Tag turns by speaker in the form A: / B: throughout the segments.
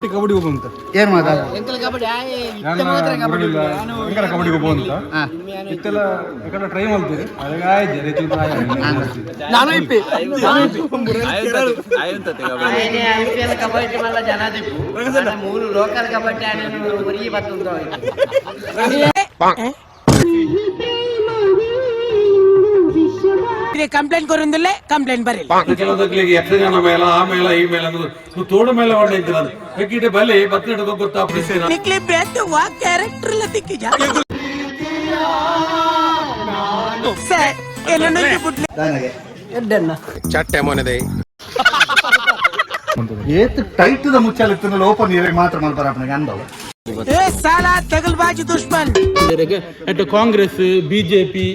A: ಕಬಡ್ಡಿ ಒಬ್ಬ ಅಂತ
B: ಏನ್ ಮಾತಾ
A: ಕಬಡ್ಡಿ ಒಬ್ಬ ಅಂತ ಇತ್ತೆಲ್ಲ ಯಾಕಂದ್ರೆ ಟ್ರೈ ಮಾಡ್ತೀರಿ
B: ನಾನು ಇಪ್ಪಿ
C: IPL ಕಬಡ್ಡಿ ಮಲ್ಲ ಜನಾದಿಪ್ಪು ಮೂರು ಲೋಕಲ್ ಕಬಡ್ಡಿ ಆಡೋನು ಬರೀ ಬರ್ತುಂಟು
D: ಕಂಪ್ಲೇಂಟ್ ಕೊರಿಂದಿಲ್ಲೇ ಕಂಪ್ಲೇಂಟ್ ಬರಿಲ್ಲ
E: ಕೆಲವೊಂದಕ್ಕೆ ಯಕ್ಷಗಾನ ಮೇಳ ಆ ಮೇಳ ಈ ಮೇಳ ಅನ್ನೋದು ತೋಡು ಮೇಳ ಹೊಡೆಯಿಲ್ಲ ಅದು ಬೇಕಿಟ್ಟೆ ಬಲೆ ಬತ್ತಡ ಗೊತ್ತಾಗ್ತದೆ
D: ನಿಕ್ಲಿ ಬೇತು ವಾ ಕ್ಯಾರೆಕ್ಟರ್ ಲ ತಿಕ್ಕಿ ಜಾ ಸರ್ ಏನನ್ನು ಬಿಟ್ಲೆ ಎಡ್ಡನ್ನ
F: ಚಟ್ಟೆ ಮೊನದೆ
B: ಏತ್ ಟೈಟ್ ದ ಮುಚ್ಚಾಲಿತ್ತು ಓಪನ್ ಇರೇ ಮಾತ್ರ ಮಲ್ಪರ ಅಪ್ಪನಿಗೆ ಅನ್ಭವ
D: ಏ ಸಾಲಾ ತಗಲ್ಬಾಜಿ ದುಶ್ಮನ್
G: ಕಾಂಗ್ರೆಸ್ ಬಿಜೆಪಿ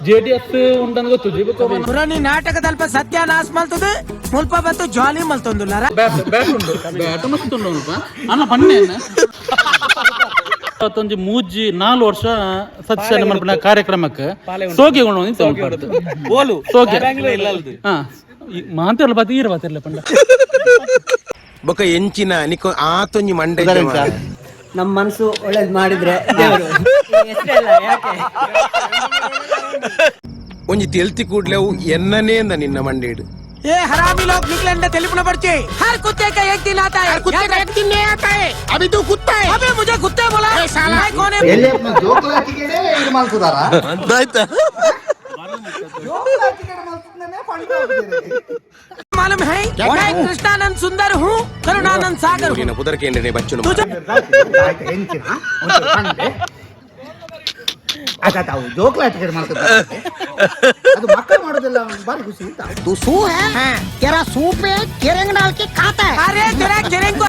G: ಜೆಡಿಎಸ್ ಉಂಟನ್ನು ಗೊತ್ತು
D: ಪುರಾಣಿ ನಾಟಕದಲ್ಪ ಸತ್ಯಾನಾಶ ಮಲ್ತದು ಮುಲ್ಪ ಬತ್ತು ಜಾಲಿ ಮಲ್ತೊಂದುಲ್ಲಾರ
G: ಬ್ಯಾಟ್ ಉಂಟು ಬ್ಯಾಟ್ ಮಸ್ತ್ ಉಂಟು ಅಲ್ಪ ಅನ್ನ ಪನ್ನೆ ಇವತ್ತೊಂದು ಮೂಜಿ 4 ವರ್ಷ ಸತ್ಯ ಮಲ್ಪನ ಕಾರ್ಯಕ್ರಮಕ್ಕೆ ಸೋಗೆ ಬೋಲು ಸೋಗೆ ಹಾ ಮಾಂತರ್ಲ ಬಾತಿ ಈರ ಬಾತಿರ್ಲ ಪಂಡ
F: ಬೊಕ ಎಂಚಿನ ನಿಕೊ ಆತೊಂಜಿ ಮಂಡೆ
C: ನಮ್ಮ ಮನಸ್ಸು ಒಳ್ಳೇದ್ ಮಾಡಿದ್ರೆ
F: ಒಂಜಿ ತೆಲ್ತಿ ಕೂಡ್ಲೆವು ಎನ್ನನೇ ಅಂದ ನಿನ್ನ ಮಂಡೇಡು
D: ये हरामी लोग निकले टेलीफोन पर चे हर कुत्ते का एक दिन आता है कुत्ते का एक दिन नहीं आता है अभी तू कुत्ता है अबे मुझे कुत्ते बोला साला कौन है
B: ಎಲ್ಲಿ ಅಪ್ಪ ಜೋಕಲ ಟಿಕೆಟ್ ಇದು ಮಲ್ತದಾರ ಜೋಕಲ ಟಿಕೆಟ್ ಮಲ್ತನೆ ಪಂಡಿತ
D: मालूम है मैं कृष्णानंद सुंदर हूँ करुणानंद सागर हूँ
F: ನಿನ್ನ ಪುದರ್ ಕೇಂದ್ರನೇ ಬಚ್ಚನು
B: ಆಯ್ತು ಹೆಂಚಿನ ಒಂದು ಪಂಡೆ ಅದ ತಾವು ಜೋಕಲ ಟಿಕೆಟ್ ಮಲ್ತದಾರ ಅದು ಮಕ್ಕಳು ಮಾಡೋದಿಲ್ಲ ಬಾರಿ ಖುಷಿ ಅಂತ
D: तू सू है तेरा सूप पे केरेंग डाल के खाता है अरे तेरा केरेंग को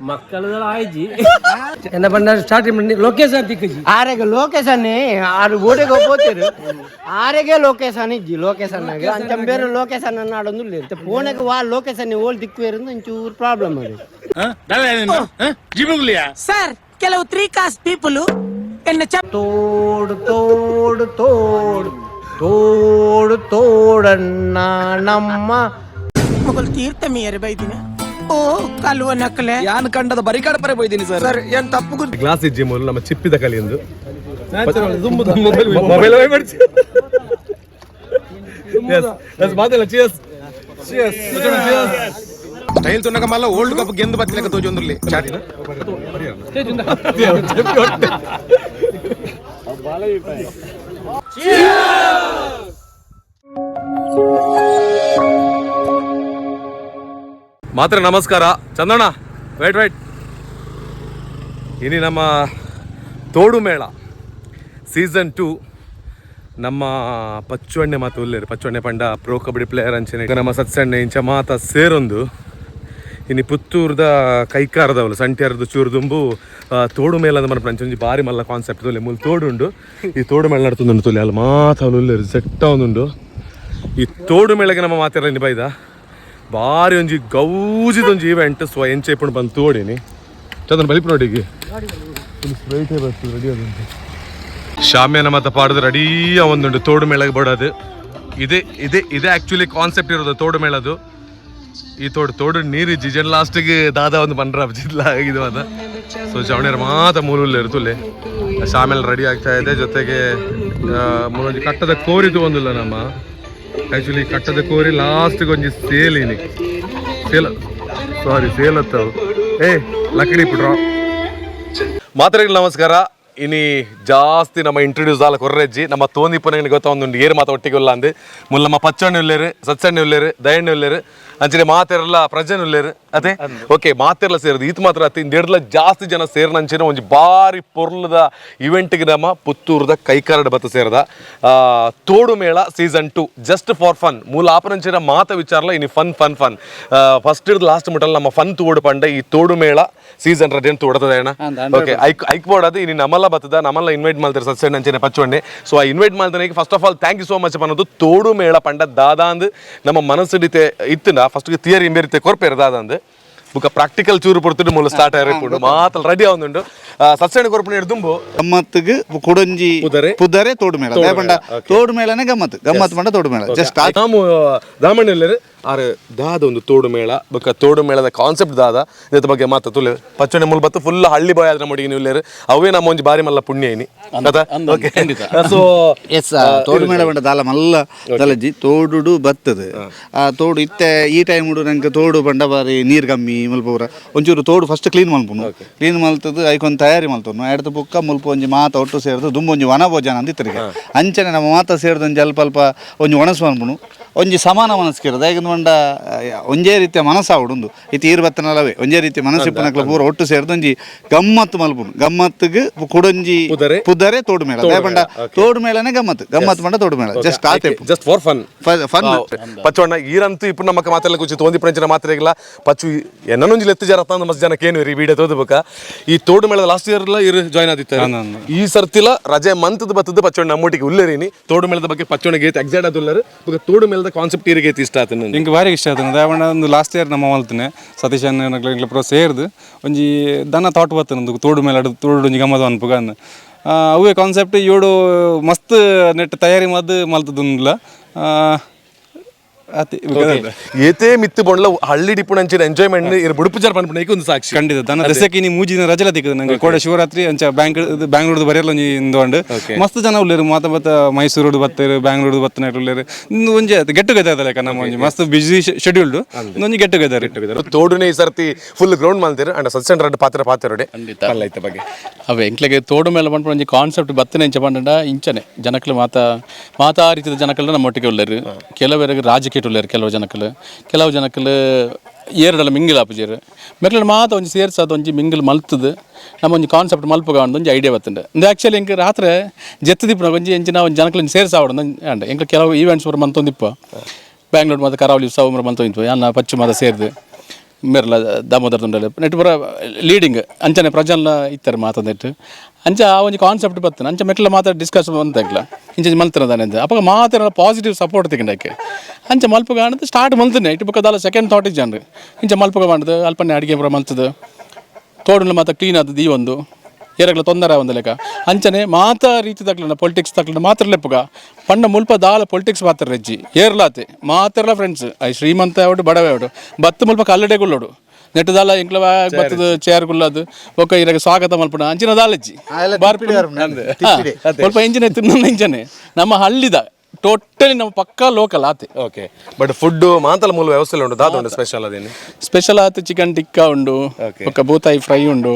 C: என்ன பண்ண ஸ்டார்ட் பண்ணி லொகேஷன் திக்குஜி ಆರೆಗೆ ಲೊಕೇಶನ್ ಆರು ಗೋಡೆಗೆ ಹೋಗ್ತೀರು ಆರೆಗೆ ಲೊಕೇಶನ್ ಇಜ್ಜಿ ಲೊಕೇಶನ್ ಆಗ ಅಂಚ ಬೇರೆ ಲೊಕೇಶನ್ ಅನ್ನ ಆಡೊಂದು ಇರುತ್ತೆ ಫೋನ್ಗೆ ವಾ ಲೊಕೇಶನ್ ಓಲ್ ದಿಕ್ಕು ಇರೋದು ಒಂಚೂರು ಪ್ರಾಬ್ಲಮ್ ಅದು
D: सर ಕೆಲವು 3 ಕಾಸ್ಟ್ ಪೀಪಲ್ ಎನ್ನ ಚಪ್
C: ತೋಡು ತೋಡು ತೋಡು ತೋಡು ತೋಡಣ್ಣ ನಮ್ಮ
D: ಮೊಗಲ್ ತೀರ್ಥ ಮೇರೆ ಬೈದಿನ ಓ ಕಲ್ವ ನಕಲೆ
G: ಯಾನ್ ಕಂಡದ ಬರಿಕಾಡ ಪರೆ ಬೈದಿನಿ ಸರ್
D: ಏನ್ ತಪ್ಪು
A: ಗ್ಲಾಸ್ ಇಜ್ಜಿ ಮೊದಲು ನಮ್ಮ ಚಿಪ್ಪಿದ ಕಲಿ ಎಂದು ಮೊಬೈಲ್ ಮಾಡ್ಸಿ ಮಾತಲ್ಲ ಚಿಯರ್ಸ್
F: ಸ್ಟೈಲ್ ತುನಕ ಮಲ್ಲ ವರ್ಲ್ಡ್ ಕಪ್ ಗೆಂದು ಬತ್ತಲೆಕ ತೋಜೊಂದುರ್ಲಿ ಚಾಟಿನ
E: ಮಾತ್ರ ನಮಸ್ಕಾರ ಚಂದಣ್ಣ ವೈಟ್ ಇನಿ ನಮ್ಮ ತೋಡು ಮೇಳ ಸೀಸನ್ 2 ನಮ್ಮ ಪಚ್ಚೊಣ್ಣೆ ಮಾತು ಉಲ್ಲೇರು ಪಚ್ಚೊಣ್ಣೆ ಪಂಡ ಪ್ರೋ ಕಬಡ್ಡಿ ಪ್ಲೇಯರ್ ಅಂಚನೆ ನಮ್ಮ ಸತ್ಸಣ್ಣೆ ಇಂಚ ಮಾತ ಸೇರೊಂದು ಇನ್ನು ಪುತ್ತೂರ್ದ ಕೈಕಾರದವಳು ಸಂಟ್ಯಾರದು ಚೂರುದುಂಬು ತೋಡು ಮೇಳ ಅಂತ ಮನ ಒಂಜಿ ಬಾರಿ ಮಲ್ಲ ಕಾನ್ಸೆಪ್ಟ್ ತೊಲೆ ಮೂಲ ತೋಡು ಉಂಡು ಈ ತೋಡು ಮೇಳ ನಡ್ತುಂಡು ತೊಲೆ ಅಲ್ಲಿ ಮಾತವಳು ಉಲ್ಲೇರು ಸೆಟ್ಟ ಒಂದುಂಡು ಈ ತೋಡು ಮೇಳಗೆ ನಮ್ಮ ಮಾತಿರ ನಿಬೈದ ಬಾರಿ ಒಂಜಿ ಗೌಜಿದೊಂಜಿ ಈವೆಂಟ್ ಎಂಚ ಇಪ್ಪುಂಡು ಬಂದು ತೋಡಿನಿ ಚಂದನ್ ಬಲಿಪು ನೋಡಿಗೆ ಸ್ಪ್ರೈಟೇ ಬರ್ತದೆ ರೆಡಿ ಆಗುಂಟು ಶಾಮ್ಯಾನ ಮತ ಪಾಡೋದು ರೆಡಿ ಒಂದುಂಡು ತೋಡು ಮೇಳಗೆ ಬಡೋದು ಇದೇ ಆ್ಯಕ್ಚುಲಿ ಕಾನ್ಸೆಪ್ಟ್ ಇರೋದು ತೋಡು ಮೇಳದು ಈ ತೋಡು ನೀರಿಜ್ಜಿ ಜನ ಲಾಸ್ಟಿಗೆ ದಾದ ಒಂದು ಬಂದ್ರ ಜಿಲ್ಲ ಆಗಿದ್ದು ಅದ ಸೊ ಜವಣಿಯರು ಮಾತ ಮೂಲಲ್ಲಿ ಇರ್ತುಲೆ ಶಾಮೇಲೆ ರೆಡಿ ಆಗ್ತಾ ಇದೆ ಜೊತೆಗೆ ಮೂಲೊಂದು ಕಟ್ಟದ ಕೋರಿದು ಒಂದಿಲ್ಲ ನಮ್ಮ ಆ್ಯಕ್ಚುಲಿ ಕಟ್ಟದ ಕೋರಿ ಲಾಸ್ಟಿಗೆ ಒಂಜಿ ಸೇಲಿನಿ ಸೇಲ್ ಹತ್ತವು ಲಕಡಿ ಪುಟ್ರ ಮಾತ್ರೆಗಳು ನಮಸ್ಕಾರ ಇನಿ ಜಾಸ್ತಿ ನಮ್ಮ ಇಂಟ್ರೊಡ್ಯೂಸ್ ಆಲ ಕೊರ್ರೆಜ್ಜಿ ನಮ್ಮ ತೋಂದಿ ಪುನಗೆ ಗೊತ್ತ ಒಂದು ಏರು ಮಾತ ಒಟ್ಟಿಗೆ ಇಲ್ಲ ಅಂದು ಮುಲ್ಲ ನಮ್ಮ ಪಚ್ಚಣ್ಣೆ ಉಲ್ಲೇರು ಸತ್ಸಣ್ಣೆ ಉಲ್ಲೇರು ದಯಣ್ಣೆ ಉಲ್ಲೇರು ಅಂಚನೆ ಮಾತೆರಲ್ಲ ಪ್ರಜನ್ ಉಲ್ಲೇರು ಅದೇ ಓಕೆ ಮಾತೆರಲ್ಲ ಸೇರಿದು ಈತ್ ಮಾತ್ರ ಅತಿ ಇಂದೆಡ್ಲ ಜಾಸ್ತಿ ಜನ ಸೇರಿನಂಚಿನ ಒಂಜಿ ಬಾರಿ ಪೊರ್ಲದ ಇವೆಂಟ್ಗೆ ನಮ್ಮ ಪುತ್ತೂರ್ದ ಕೈಕಾರಡ್ ಬತ್ತ ಸೇರದ ತೋಡು ಮೇಳ ಸೀಸನ್ 2 ಜಸ್ಟ್ ಫಾರ್ ಫನ್ ಮೂಲ ಆಪರಂಚಿನ ಮಾತ ವಿಚಾರಲ ಇನಿ ಫನ್ ಫಸ್ಟ್ ಇರ್ದು ಲಾಸ್ಟ್ ಮುಟ್ಟಲ್ಲಿ ನಮ್ಮ ಫನ್ ತೋಡು ಪಂಡ ಈ ತೋಡು ಮೇಳ ಸೀಸನ್ ರಜೆನ್ ತೋಡತದ ಅಣ್ಣ ಓಕೆ ಐಕ್ಬೋಡದು ಇನಿ ನಮ್ಮಲ್ಲ ಬತ್ತದ ನಮ್ಮಲ್ಲ ಇನ್ವೈಟ್ ಮಾಡ್ತಾರೆ ಸತ್ಸಣ್ಣ ಅಂಚನೆ ಪಚ್ಚೊಣ್ಣೆ ಸೊ ಆ ಇನ್ವೈಟ್ ಮಾಡ್ತಾನೆ first of all thank you so much ಅನ್ನೋದು ತೋಡು ಮೇಳ ಪಂಡ ದಾದಾ ಅಂದು ನಮ್ಮ ಮನಸ್ಸಿಡಿತೆ ಇತ್ತಿನ ಫಸ್ಟ್ಗೆ ಥಿಯರಿ ಇಂಬೇರಿತೆ ಕೊರ್ಪೇರು ದಾದ ಅಂದು ಬುಕ್ಕ ಪ್ರಾಕ್ಟಿಕಲ್ ಚೂರು ಪಡ್ತಿಟ್ಟು ಮೂಲ ಸ್ಟಾರ್ಟ್ ಆಗಿರ್ಬೋದು ಮಾತಲ್ ರೆಡಿ ಆಗುಂಡು ಸತ್ಸಣ್ಣ ಕೊರ್ಪಣೆ ಹಿಡ್ದುಂಬು
B: ಗಮ್ಮತ್ತಿಗೆ ಕುಡಂಜಿ ಪುದರೆ ತೋಡು ಮೇಳ ಪಂಡ ತೋಡು ಮೇಳನೆ ಗಮ್ಮತ್ ಪಂಡ ತೋಡು ಮೇಳ ಜಸ್ಟ್
E: ನಾವು ದಾಮಣ್ಣೆಲ್ಲರು ಆರು ದಾದ ಒಂದು ತೋಡು ಮೇಳ ಬೊಕ್ಕ ತೋಡು ಮೇಳದ ಕಾನ್ಸೆಪ್ಟ್ ದಾದ ಇದ್ರ ಬಗ್ಗೆ ಮಾತ ತುಲೆ ಪಚ್ಚಣೆ ಮುಲ್ ಬತ್ತು ಫುಲ್ ಹಳ್ಳಿ ಬಾಯ್ ಆದ್ರೆ ಮಡಿಗೆ ನೀವು ಇಲ್ಲೇರು ಅವೇ ನಮ್ಮ ಒಂಜಿ ಬಾರಿ ಮಲ್ಲ ಪುಣ್ಯ ಏನಿ ಸೊ
B: ಎಸ್ ತೋಡು ಮೇಳ ಬಂಡ ದಾಲ ಮಲ್ಲ ದಲಜಿ ತೋಡು ಬತ್ತದ ಆ ತೋಡು ಇತ್ತೆ ಈ ಟೈಮ್ ನಂಗೆ ತೋಡು ಬಂಡ ಬಾರಿ ನೀರು ಕಮ್ಮಿ ಮಲ್ಪೂರ ಒಂಚೂರು ತೋಡು ಫಸ್ಟ್ ಕ್ಲೀನ್ ಮಲ್ಪುನು ಕ್ಲೀನ್ ಮಲ್ತದ್ದು ಐಕೊಂದು ತಯಾರಿ ಮಲ್ತನು ಎಡ್ದು ಬುಕ್ಕ ಮುಲ್ಪ ಒಂಜಿ ಮಾತ ಒಟ್ಟು ಸೇರಿದು ದುಂಬ ಒಂಜಿ ವನ ಭೋಜನ ಅಂದಿತ್ತರಿಗೆ ಅಂಚನೆ ನಮ್ಮ ಮಾತ ಸೇರಿದ ಒಂಜಿ ಅಲ್ಪ ಅಲ್ಪ ಒಂಜಿ ಒಣಸು ಮಲ್ಪುನು ಒಂಜಿ ಸಮಾನ ಮನಸ್ಕಿರೋದು ಯಾಕಂದ್ರೆ ಮಂಡ ಒಂದೇ ರೀತಿಯ ಮನಸ್ಸಾವುಡು ಇತ್ತು ಈರು ಬತ್ತನಲ್ಲವೇ ಒಂದೇ ರೀತಿಯ ಮನಸ್ಸಿಪ್ಪನಕ್ಲ ಪೂರ ಒಟ್ಟು ಸೇರಿದು ಒಂಜಿ ಗಮ್ಮತ್ತು ಮಲ್ಪುನು ಗಮ್ಮತ್ತಿಗೆ ಕುಡೊಂಜಿ ಪುದರೆ ತೋಡು ಮೇಳ ಪಂಡ ತೋಡು ಮೇಳನೇ ಗಮ್ಮತ್ತು ಪಂಡ ತೋಡು ಮೇಳ ಜಸ್ಟ್ ಆತೆ
E: ಜಸ್ಟ್ ಫಾರ್ ಫನ್
B: ಫನ್
E: ಪಚ್ಚೋಣ್ಣ ಈರಂತೂ ಇಪ್ಪು ನಮ್ಮಕ್ಕ ಮಾತೆಲ್ಲ ಕುಚಿ ತೋಂದಿ ಪ್ರಂಚಿನ ಮಾತ್ರೆಗಿಲ್ಲ ಪಚ್ಚು ಎನ್ನೊಂಜಿ ಲೆತ್ತು ಜರ ತಂದು ಮಸ್ತ್ ಜನ ಕೇನು ಈ ವಿಡಿಯೋ ತೋದಬೇಕ ಈ ತೋಡು ಮೇಳದ ಲಾಸ್ಟ್ ಇಯರ್ ಇರು ಜಾಯ್ನ್ ಆದಿತ್ತು ಈ ಸರ್ತಿಲ ರಜೆ ಮಂತದ ಬತ್ತದ ಪಚ್ಚೋಣ್ಣ ನಮ್ಮೊಟ್ಟಿಗೆ ಉಲ್ಲೇರಿನಿ ತೋಡು ಮೇಳದ ಬಗ್ಗೆ ಪಚ್ಚೋಣಿಗೆ ಎಕ್ಸೈಟ್ ಆದುಲ್ಲರು ತೋಡು ಮೇಳದ ಕಾನ್ಸೆಪ್ಟ್ ಇರಿಗೆ ಇಷ್ಟ ಆತ
A: ಇಂಗೆ ಬಾರಿ ಇಷ್ಟ ಆಯ್ತು ದಾವಣ್ಣ ಒಂದು ಲಾಸ್ಟ್ ಇಯರ್ ನಮ್ಮ ಮಲ್ತನೆ ಸತೀಶ್ ಅನ್ನ ಪ್ರೋ ಸೇರ್ದು ಒಂಜಿ ದನ ಥಾಟ್ ಬರ್ತದೆ ಒಂದು ತೋಡು ಮೇಲೆ ತೋಡು ಒಂಜಿ ಗಮ್ಮದ ಅನ್ಪುಗ ಅವೇ ಕಾನ್ಸೆಪ್ಟ್ ಇವಡು ಮಸ್ತ್ ನೆಟ್ ತಯಾರಿ ಮದ್ದು ಮಲ್ತದಿಲ್ಲ
E: ಏತೇ ಮಿತ್ತು ಬೊಂಡ್ಲ ಹಳ್ಳಿ ಡಿಪುಣಂಚಿನ ಎಂಜಾಯ್ಮೆಂಟ್ ಇರ್ ಬುಡುಪುಜಾರ್ ಪನ್ಪುಣ ಒಂದು ಸಾಕ್ಷಿ
A: ಖಂಡಿತ ದನ ದಸಕ್ಕೆ ನೀ ಮೂಜಿನ ರಜಲ ತಿಕ್ಕದು ನಂಗೆ ಕೋಡೆ ಶಿವರಾತ್ರಿ ಅಂಚ ಬ್ಯಾಂಗ್ಳೂರ್ದು ಬರೆಯಲ್ಲ ಒಂಜಿ ಇಂದು ಮಸ್ತ್ ಜನ ಉಳ್ಳೇರು ಮಾತ ಬತ್ತ ಮೈಸೂರು ಬತ್ತೇರು ಬ್ಯಾಂಗ್ಳೂರ್ದು ಬತ್ತನ ಉಳ್ಳೇರು ಒಂಜಿ ಗೆಟ್ ಟುಗೆದರ್ ಅದಲ್ಲ ನಮ್ಮ ಒಂಜಿ ಮಸ್ತ್ ಬಿಸಿ ಶೆಡ್ಯೂಲ್ಡ್ ಒಂಜಿ ಗೆಟ್ ಟುಗೆದರ್
E: ತೋಡುನೇ ಈ ಸರ್ತಿ ಫುಲ್ ಗ್ರೌಂಡ್ ಮಲ್ತೀರು ಅಂಡ್ ಸತ್ಸೆಂಡ್ ರಡ್ಡು ಪಾತ್ರೆ ಐತೆ ಬಗ್ಗೆ
G: ಅವೇ ಎಂಕ್ಲೆಗೆ ತೋಡು ಮೇಲೆ ಬಂದ್ಬಿಟ್ಟು ಒಂಜಿ ಕಾನ್ಸೆಪ್ಟ್ ಬತ್ತನೆ ಇಂಚ ಬಂಡ ಇಂಚನೆ ಜನಕ್ಲು ಮಾತಾ ರೀತಿಯ ಜನಕಲ್ನ ನಮ್ಮೊಟ್ಟಿಗೆ ಉಳ್ಳೇರು ಕೆಲವರಿಗೆ ರಾಜಕೀಯ ಉಳ್ಳೇರು ಕೆಲವು ಜನಕಲ್ ಏರಡಲ್ಲ ಮಿಂಗಿಲ್ ಆಪುಜೇರು ಮೆಕ್ಲ ಮಾತ ಒಂಜಿ ಸೇರ್ಸಾದ ಒಂಜಿ ಮಿಂಗಿಲ್ ಮಲ್ತದು ನಮ್ಮ ಒಂಜಿ ಕಾನ್ಸೆಪ್ಟ್ ಮಲ್ಪಗ ಒಂಜಿ ಐಡಿಯಾ ಬತ್ತಂಡೆ ಇಂದು ಆ್ಯಕ್ಚುಲಿ ಎಂಕ್ ರಾತ್ರಿ ಜೆತ್ತದಿಪ್ಪ ಒಂಜಿ ಎಂಚಿನ ಒಂಜಿ ಜನಕಲ್ ಸೇರ್ಸಾವಡ ಅಂಡ್ ಎಂಕ್ ಕೆಲವು ಈವೆಂಟ್ಸ್ ಬರ ಮಂತೊಂದಿಪ್ಪ ಬ್ಯಾಂಗ್ಳೂರ್ ಮತ್ತು ಕರಾವಳಿ ಉತ್ಸವ ಮಂತೊಂದಿಪ್ಪ ಅನ್ನ ಪಚ್ಚು ಮಾತ ಸೇರಿದು ಮೇರಲ ದಾಮೋದರ ತುಂಡಲ್ಲ ನೆಟ್ ಬರ ಲೀಡಿಂಗ್ ಅಂಚನೆ ಪ್ರಜಲ್ನ ಇತ್ತಾರೆ ಮಾತಾಡಿಟ್ಟು ಅಂಚ ಆ ಒಂಜಿ ಕಾನ್ಸೆಪ್ಟ್ ಬರ್ತನೆ ಅಂಚ ಮೆಟ್ಲ ಮಾತಾಡಿ ಡಿಸ್ಕಸ್ ಬಂತಲ್ಲ ಇಂಚ ಮಲ್ತಿರದಾನೆ ಅಂತ ಅಪ್ಪ ಮಾತಾಡ ಪಾಸಿಟಿವ್ ಸಪೋರ್ಟ್ ತೆಗೊಂಡಕ್ಕೆ ಅಂಚ ಮಲ್ಪಗ ಆಣದು ಸ್ಟಾರ್ಟ್ ಮಲ್ತನೆ ಇಟ್ಟು ಬುಕ್ಕದಲ್ಲ ಸೆಕೆಂಡ್ ಥಾಟ್ ಇಸ್ ಜನರು ಇಂಚ ಮಲ್ಪಗ ಮಾಡ್ದು ಅಲ್ಪನೆ ಅಡುಗೆ ಬರ ಮಲ್ತದು ತೋಡಲು ಮಾತ್ರ ಕ್ಲೀನ್ ಆದದ್ದು ಈ ಒಂದು ಏರಗ್ಲ ತೊಂದರೆ ಒಂದು ಲೆಕ್ಕ ಅಂಚನೆ ಮಾತಾ ರೀತಿ ತಗ್ಲನ ಪೊಲಿಟಿಕ್ಸ್ ತಗ್ಲನ ಮಾತ್ರ ಲೆಪ್ಪಗ ಪಂಡ ಮುಲ್ಪ ದಾಲ ಪೊಲಿಟಿಕ್ಸ್ ಮಾತ್ರ ರಜ್ಜಿ ಏರ್ಲಾತೆ ಮಾತ್ರಲ್ಲ ಫ್ರೆಂಡ್ಸ್ ಐ ಶ್ರೀಮಂತ ಅವಡು ಬಡವೆ ಅವಡು ಬತ್ತು ಮುಲ್ಪ ಕಲ್ಲಡೆಗುಳ್ಳೋಡು ನೆಟ್ಟದಾಲ ಎಂಕ್ಲ ಬತ್ತದ ಚೇರ್ ಗುಲ್ಲದು ಒಕ್ಕ ಇರಾಗ ಸ್ವಾಗತ ಮಲ್ಪಣ ಅಂಚಿನ ದಾಲಜ್ಜಿ ಸ್ವಲ್ಪ ಇಂಚಿನ ತಿನ್ನ ಇಂಚನೆ ನಮ್ಮ ಹಳ್ಳಿದ ಟೋಟಲಿ ನಮ್ಮ ಪಕ್ಕಾ ಲೋಕಲ್ ಆತೆ
E: ಓಕೆ ಬಟ್ ಫುಡ್ ಮಾತಲ ಮೂಲ ವ್ಯವಸ್ಥೆ ಉಂಟು ದಾದ ಉಂಟು ಸ್ಪೆಷಲ್ ಅದೇನು
G: ಸ್ಪೆಷಲ್ ಆತು ಚಿಕನ್ ಟಿಕ್ಕಾ ಉಂಡು ಒಕ್ಕ ಬೂತಾಯಿ ಫ್ರೈ ಉಂಡು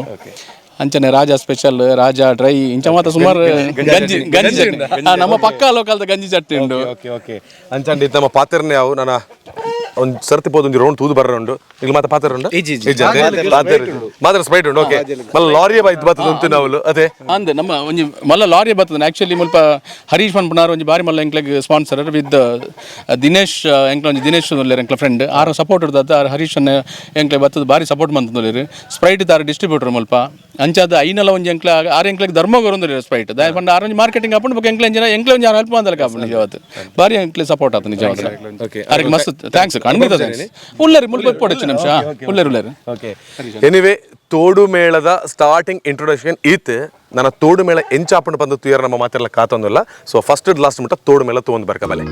G: ಅಂಚನೆ ರಾಜಾ ಸ್ಪೆಷಲ್ ರಾಜಾ ಡ್ರೈ ಇಂಚ ಮಾತ್ರ ಸುಮಾರು ಗಂಜಿ ಚಟ್ನಿ ನಮ್ಮ ಪಕ್ಕಾ ಲೋಕಲ್ದ ಗಂಜಿ ಚಟ್ನಿ ಉಂಡು
E: ಓಕೆ ಅಂಚಂಡಿ ನಮ್ಮ ಪಾತ್ರೆನೇ ಅವು ನಾನು ಒಂದು ಸರ್ತಿ ಹೋದ ಒಂದು ರೌಂಡ್ ತೂದು ಬರ ಉಂಡು ಈಗ ಮತ್ತೆ ಪಾತ್ರೆ ಉಂಡು ಮಾತ್ರ ಸ್ಪೈಟ್ ಉಂಡು ಓಕೆ ಮಲ್ಲ ಲಾರಿಯ ಬೈತ್ ಬರ್ತದ ಉಂಟು ನಾವು ಅದೇ
G: ಅಂದೆ ನಮ್ಮ ಒಂಜಿ ಮಲ್ಲ ಲಾರಿಯ ಬರ್ತದೆ ಆಕ್ಚುಲಿ ಮುಲ್ಪ ಹರೀಶ್ ಪನ್ಪುನಾರ್ ಒಂಜಿ ಬಾರಿ ಮಲ್ಲ ಎಂಕ್ಲೆಗ್ ಸ್ಪಾನ್ಸರ್ ವಿತ್ ದಿನೇಶ್ ಎಂಕ್ಲ ಒಂಜಿ ದಿನೇಶ್ ಉಳ್ಳೇರು ಎಂಕ್ಲ ಫ್ರೆಂಡ್ ಆರ ಸಪೋರ್ಟ್ ಇರ್ತದ ಹರೀಶ್ ಎಂಕ್ಲೆ ಬರ್ತದ ಬಾರಿ ಸಪೋರ್ಟ್ ಮಂತಂದುಳ್ಳೇರು ಸ್ಪ್ರೈಟ್ ತಾರ ಡಿಸ್ಟ್ರಿಬ್ಯೂಟರ್ ಮುಲ್ಪ ಅಂಚಾದ ಐನಲ್ಲ ಒಂಜಿ ಎಂಕ್ಲ ಆರು ಎಂಕ್ಲೆಗ್ ಧರ್ಮಗೋರು ಒಂದು ಸ್ಪ್ರೈಟ್ ದಾಯ ಪಂಡ ಆರು ಮಾರ್ಕೆಟಿಂಗ್ ಹಾಕೊಂಡು ಬೇಕು ಎಂಕ್ಲೆ ಒಂಜಿ ಹೆಲ್ಪ್ ಮಾಡಲ್ಲ ಕಾಪು ನಿಜವಾದ ಬಾರಿ ಎಂಕ್ಲೆ ಸಪೋರ್ಟ್ ಆತ ನಿಜವಾದ ಅದಕ್ಕೆ ಮಸ್ತ್ ಥ್ಯಾಂಕ್ಸ್ ಉಳ್ಳೇರು ಮುಲ್ಪ ಪೊಡಚ್ಚು ನಿಮಿಷ ಉಳ್ಳೇರು
E: ಓಕೆ ಎನಿವೇ ತೋಡು ಮೇಳದ ಸ್ಟಾರ್ಟಿಂಗ್ ಇಂಟ್ರೊಡಕ್ಷನ್ ಈತ್ ನನ್ನ ತೋಡು ಮೇಳ ಎಂಚಾಪಂಡು ಬಂದು ತುಯರ ನಮ್ಮ ಮಾತೆಲ್ಲ ಕಾತೊಂದಿಲ್ಲ ಸೊ ಫಸ್ಟ್ ಲಾಸ್ಟ್ ಮುಟ್ಟ ತೋಡು ಮೇಳ ತೊಗೊಂಡು ಬರ್ಕಬಲೆ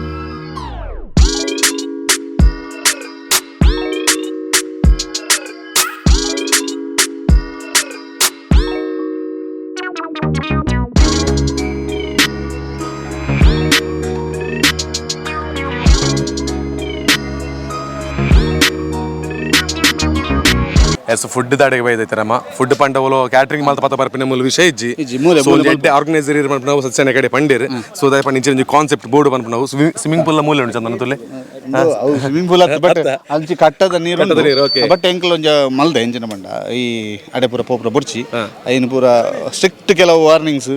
E: ಎಸ್ ಫುಡ್ ದಾಡಿಗೆ ಬೈದೈತೆ ನಮ್ಮ ಫುಡ್ ಪಂಡವಲು ಕ್ಯಾಟ್ರಿಂಗ್ ಮಾಲ್ತ ಪತ್ತ ಬರ್ಪಿನ ಮೂಲ ವಿಷಯ ಇಜ್ಜಿ ಎಡ್ಡೆ ಆರ್ಗನೈಸರ್ ಇರ್ ನಾವು ಸತ್ಸನ ಕಡೆ ಪಂಡಿರ್ ಸೊ ದಯ ಪಂಡ ಇಂಚೆ ಕಾನ್ಸೆಪ್ಟ್ ಬೋರ್ಡ್ ಬಂದ್ ನಾವು ಸ್ವಿಮ್ಮಿಂಗ್ ಪೂಲ್ ಮೂಲ ಉಂಟು ಚಂದನ ತುಲೆ
B: ಸ್ವಿಮ್ಮಿಂಗ್ ಪೂಲ್ ಬಟ್ ಅಂಚಿ ಕಟ್ಟದ ನೀರು ಬಟ್ ಎಂಕಲ್ ಒಂಜ ಮಲ್ದೆ ಎಂಚಿನ ಬಂಡ ಈ ಅಡೆ ಪೂರ ಪೋಪುರ ಬುರ್ಚಿ ಐನು ಪೂರ ಸ್ಟ್ರಿಕ್ಟ್ ಕೆಲವು ವಾರ್ನಿಂಗ್ಸ್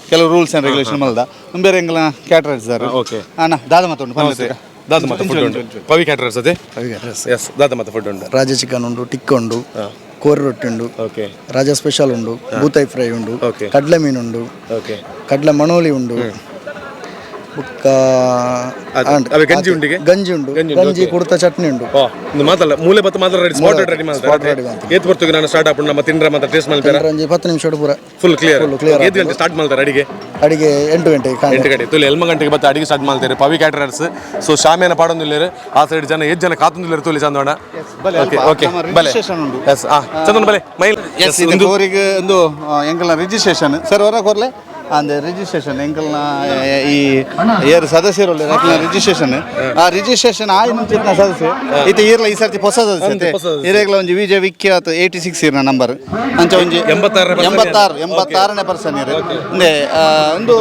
B: ಕೆಲವು ರೂಲ್ಸ್ ಅಂಡ್ ರೆಗ್ಯುಲೇಷನ್ ಮಲ್ದ ಬೇರೆ ಎಂಕಲ್ನ ಕ್ಯಾಟರರ್ಸ್ ಓಕೆ ಅಣ್ಣ ದಾದ ಮಾತು
E: ದಾದ ಮತ್ತೆ ಫುಡ್ ಉಂಟು ಪವಿ ಕ್ಯಾಟರರ್ಸ್ ಅದೇ ಎಸ್ ದಾದ ಮತ್ತೆ ಫುಡ್ ಉಂಟು
H: ರಾಜ ಚಿಕನ್ ಉಂಡು ಟಿಕ್ಕ ಉಂಡು ಕೋರಿ ರೊಟ್ಟಿ ಉಂಡು ರಾಜ ಸ್ಪೆಷಲ್ ಉಂಡು ಬೂತಾಯಿ ಫ್ರೈ ಉಂಡು ಕಡ್ಲೆ ಮೀನು ಉಂಡು ಕಡ್ಲೆ ಮಣೋಲಿ ಉಂಡು ಬುಕ್ಕ
E: ಅವೇ ಗಂಜಿ ಉಂಡಿಗೆ
H: ಗಂಜಿ ಉಂಡು ಗಂಜಿ ಕುಡ್ತ ಚಟ್ನಿ ಉಂಡು
E: ಮಾತಲ್ಲ ಮೂಲೆ ಬತ್ತು ಮಾತ್ರ ರೆಡಿ ಸ್ಪಾಟ್ ರೆಡಿ ಮಾಡ್ತಾರೆ ಏತ್ ಬರ್ತದೆ ನಾನು ಸ್ಟಾರ್ಟ್ ಆಪುಂಡು ನಮ್ಮ ತಿಂಡ್ರ ಮತ್ತೆ ಟೇಸ್ಟ್ ಮಾಡ್ತಾರೆ
H: ಒಂಜಿ 10 ನಿಮಿಷ ಪೂರ
E: ಫುಲ್ ಕ್ಲಿಯರ್ ಏತ್ ಗಂಟೆ ಸ್ಟಾರ್ಟ್ ಮಾಡ್ತಾರೆ ಅಡಿಗೆ
H: ಅಡಿಗೆ 8
E: ಗಂಟೆ ತುಲಿ ಎಲ್ಮ ಗಂಟೆಗೆ ಬತ್ತ ಅಡಿಗೆ ಸ್ಟಾರ್ಟ್ ಮಾಡ್ತಾರೆ ಪವಿ ಕ್ಯಾಟರರ್ಸ್ ಸೊ ಶಾಮಿಯಾನ ಪಾಡೊಂದಿಲ್ಲೇರು ಆ ಸೈಡ್ ಜನ 8 ಜನ ಕಾತೊಂದಿಲ್ಲೇರು ತುಲಿ ಚಂದೋಣ ಓಕೆ ಓಕೆ ಬಲೆ ಎಸ್ ಚಂದೋಣ ಬಲೆ ಮೈಲ್
B: ಎಸ್ ಇದು ಅವರಿಗೆ ಒಂದು ಎಂಕಲ್ನ ರಿಜಿಸ್ಟ್ರೇಷನ್ ಸರ್ ಹೊರ ಕೊರ್ಲೆ ಅಂದ್ರೆ ರಿಜಿಸ್ಟ್ರೇಷನ್ ಎಂಕಲ್ನ ಈ ಏರು ಸದಸ್ಯರು ರಿಜಿಸ್ಟ್ರೇಷನ್ ಆ ರಿಜಿಸ್ಟ್ರೇಷನ್ ಆಯ್ನ ಸದಸ್ಯ ಈತ ಈರ್ಲ ಈ ಸರ್ತಿ ಹೊಸ ಸದಸ್ಯತೆ ಇರೆಗ್ಲ ಒಂಜಿ ವಿಜಯ ವಿಖ್ಯಾತ 86 ಇರ್ನ ನಂಬರ್ ಅಂಚ ಒಂಜಿ 86ನೇ ಪರ್ಸನ್ ಇರು ಅಂದ್ರೆ ಒಂದು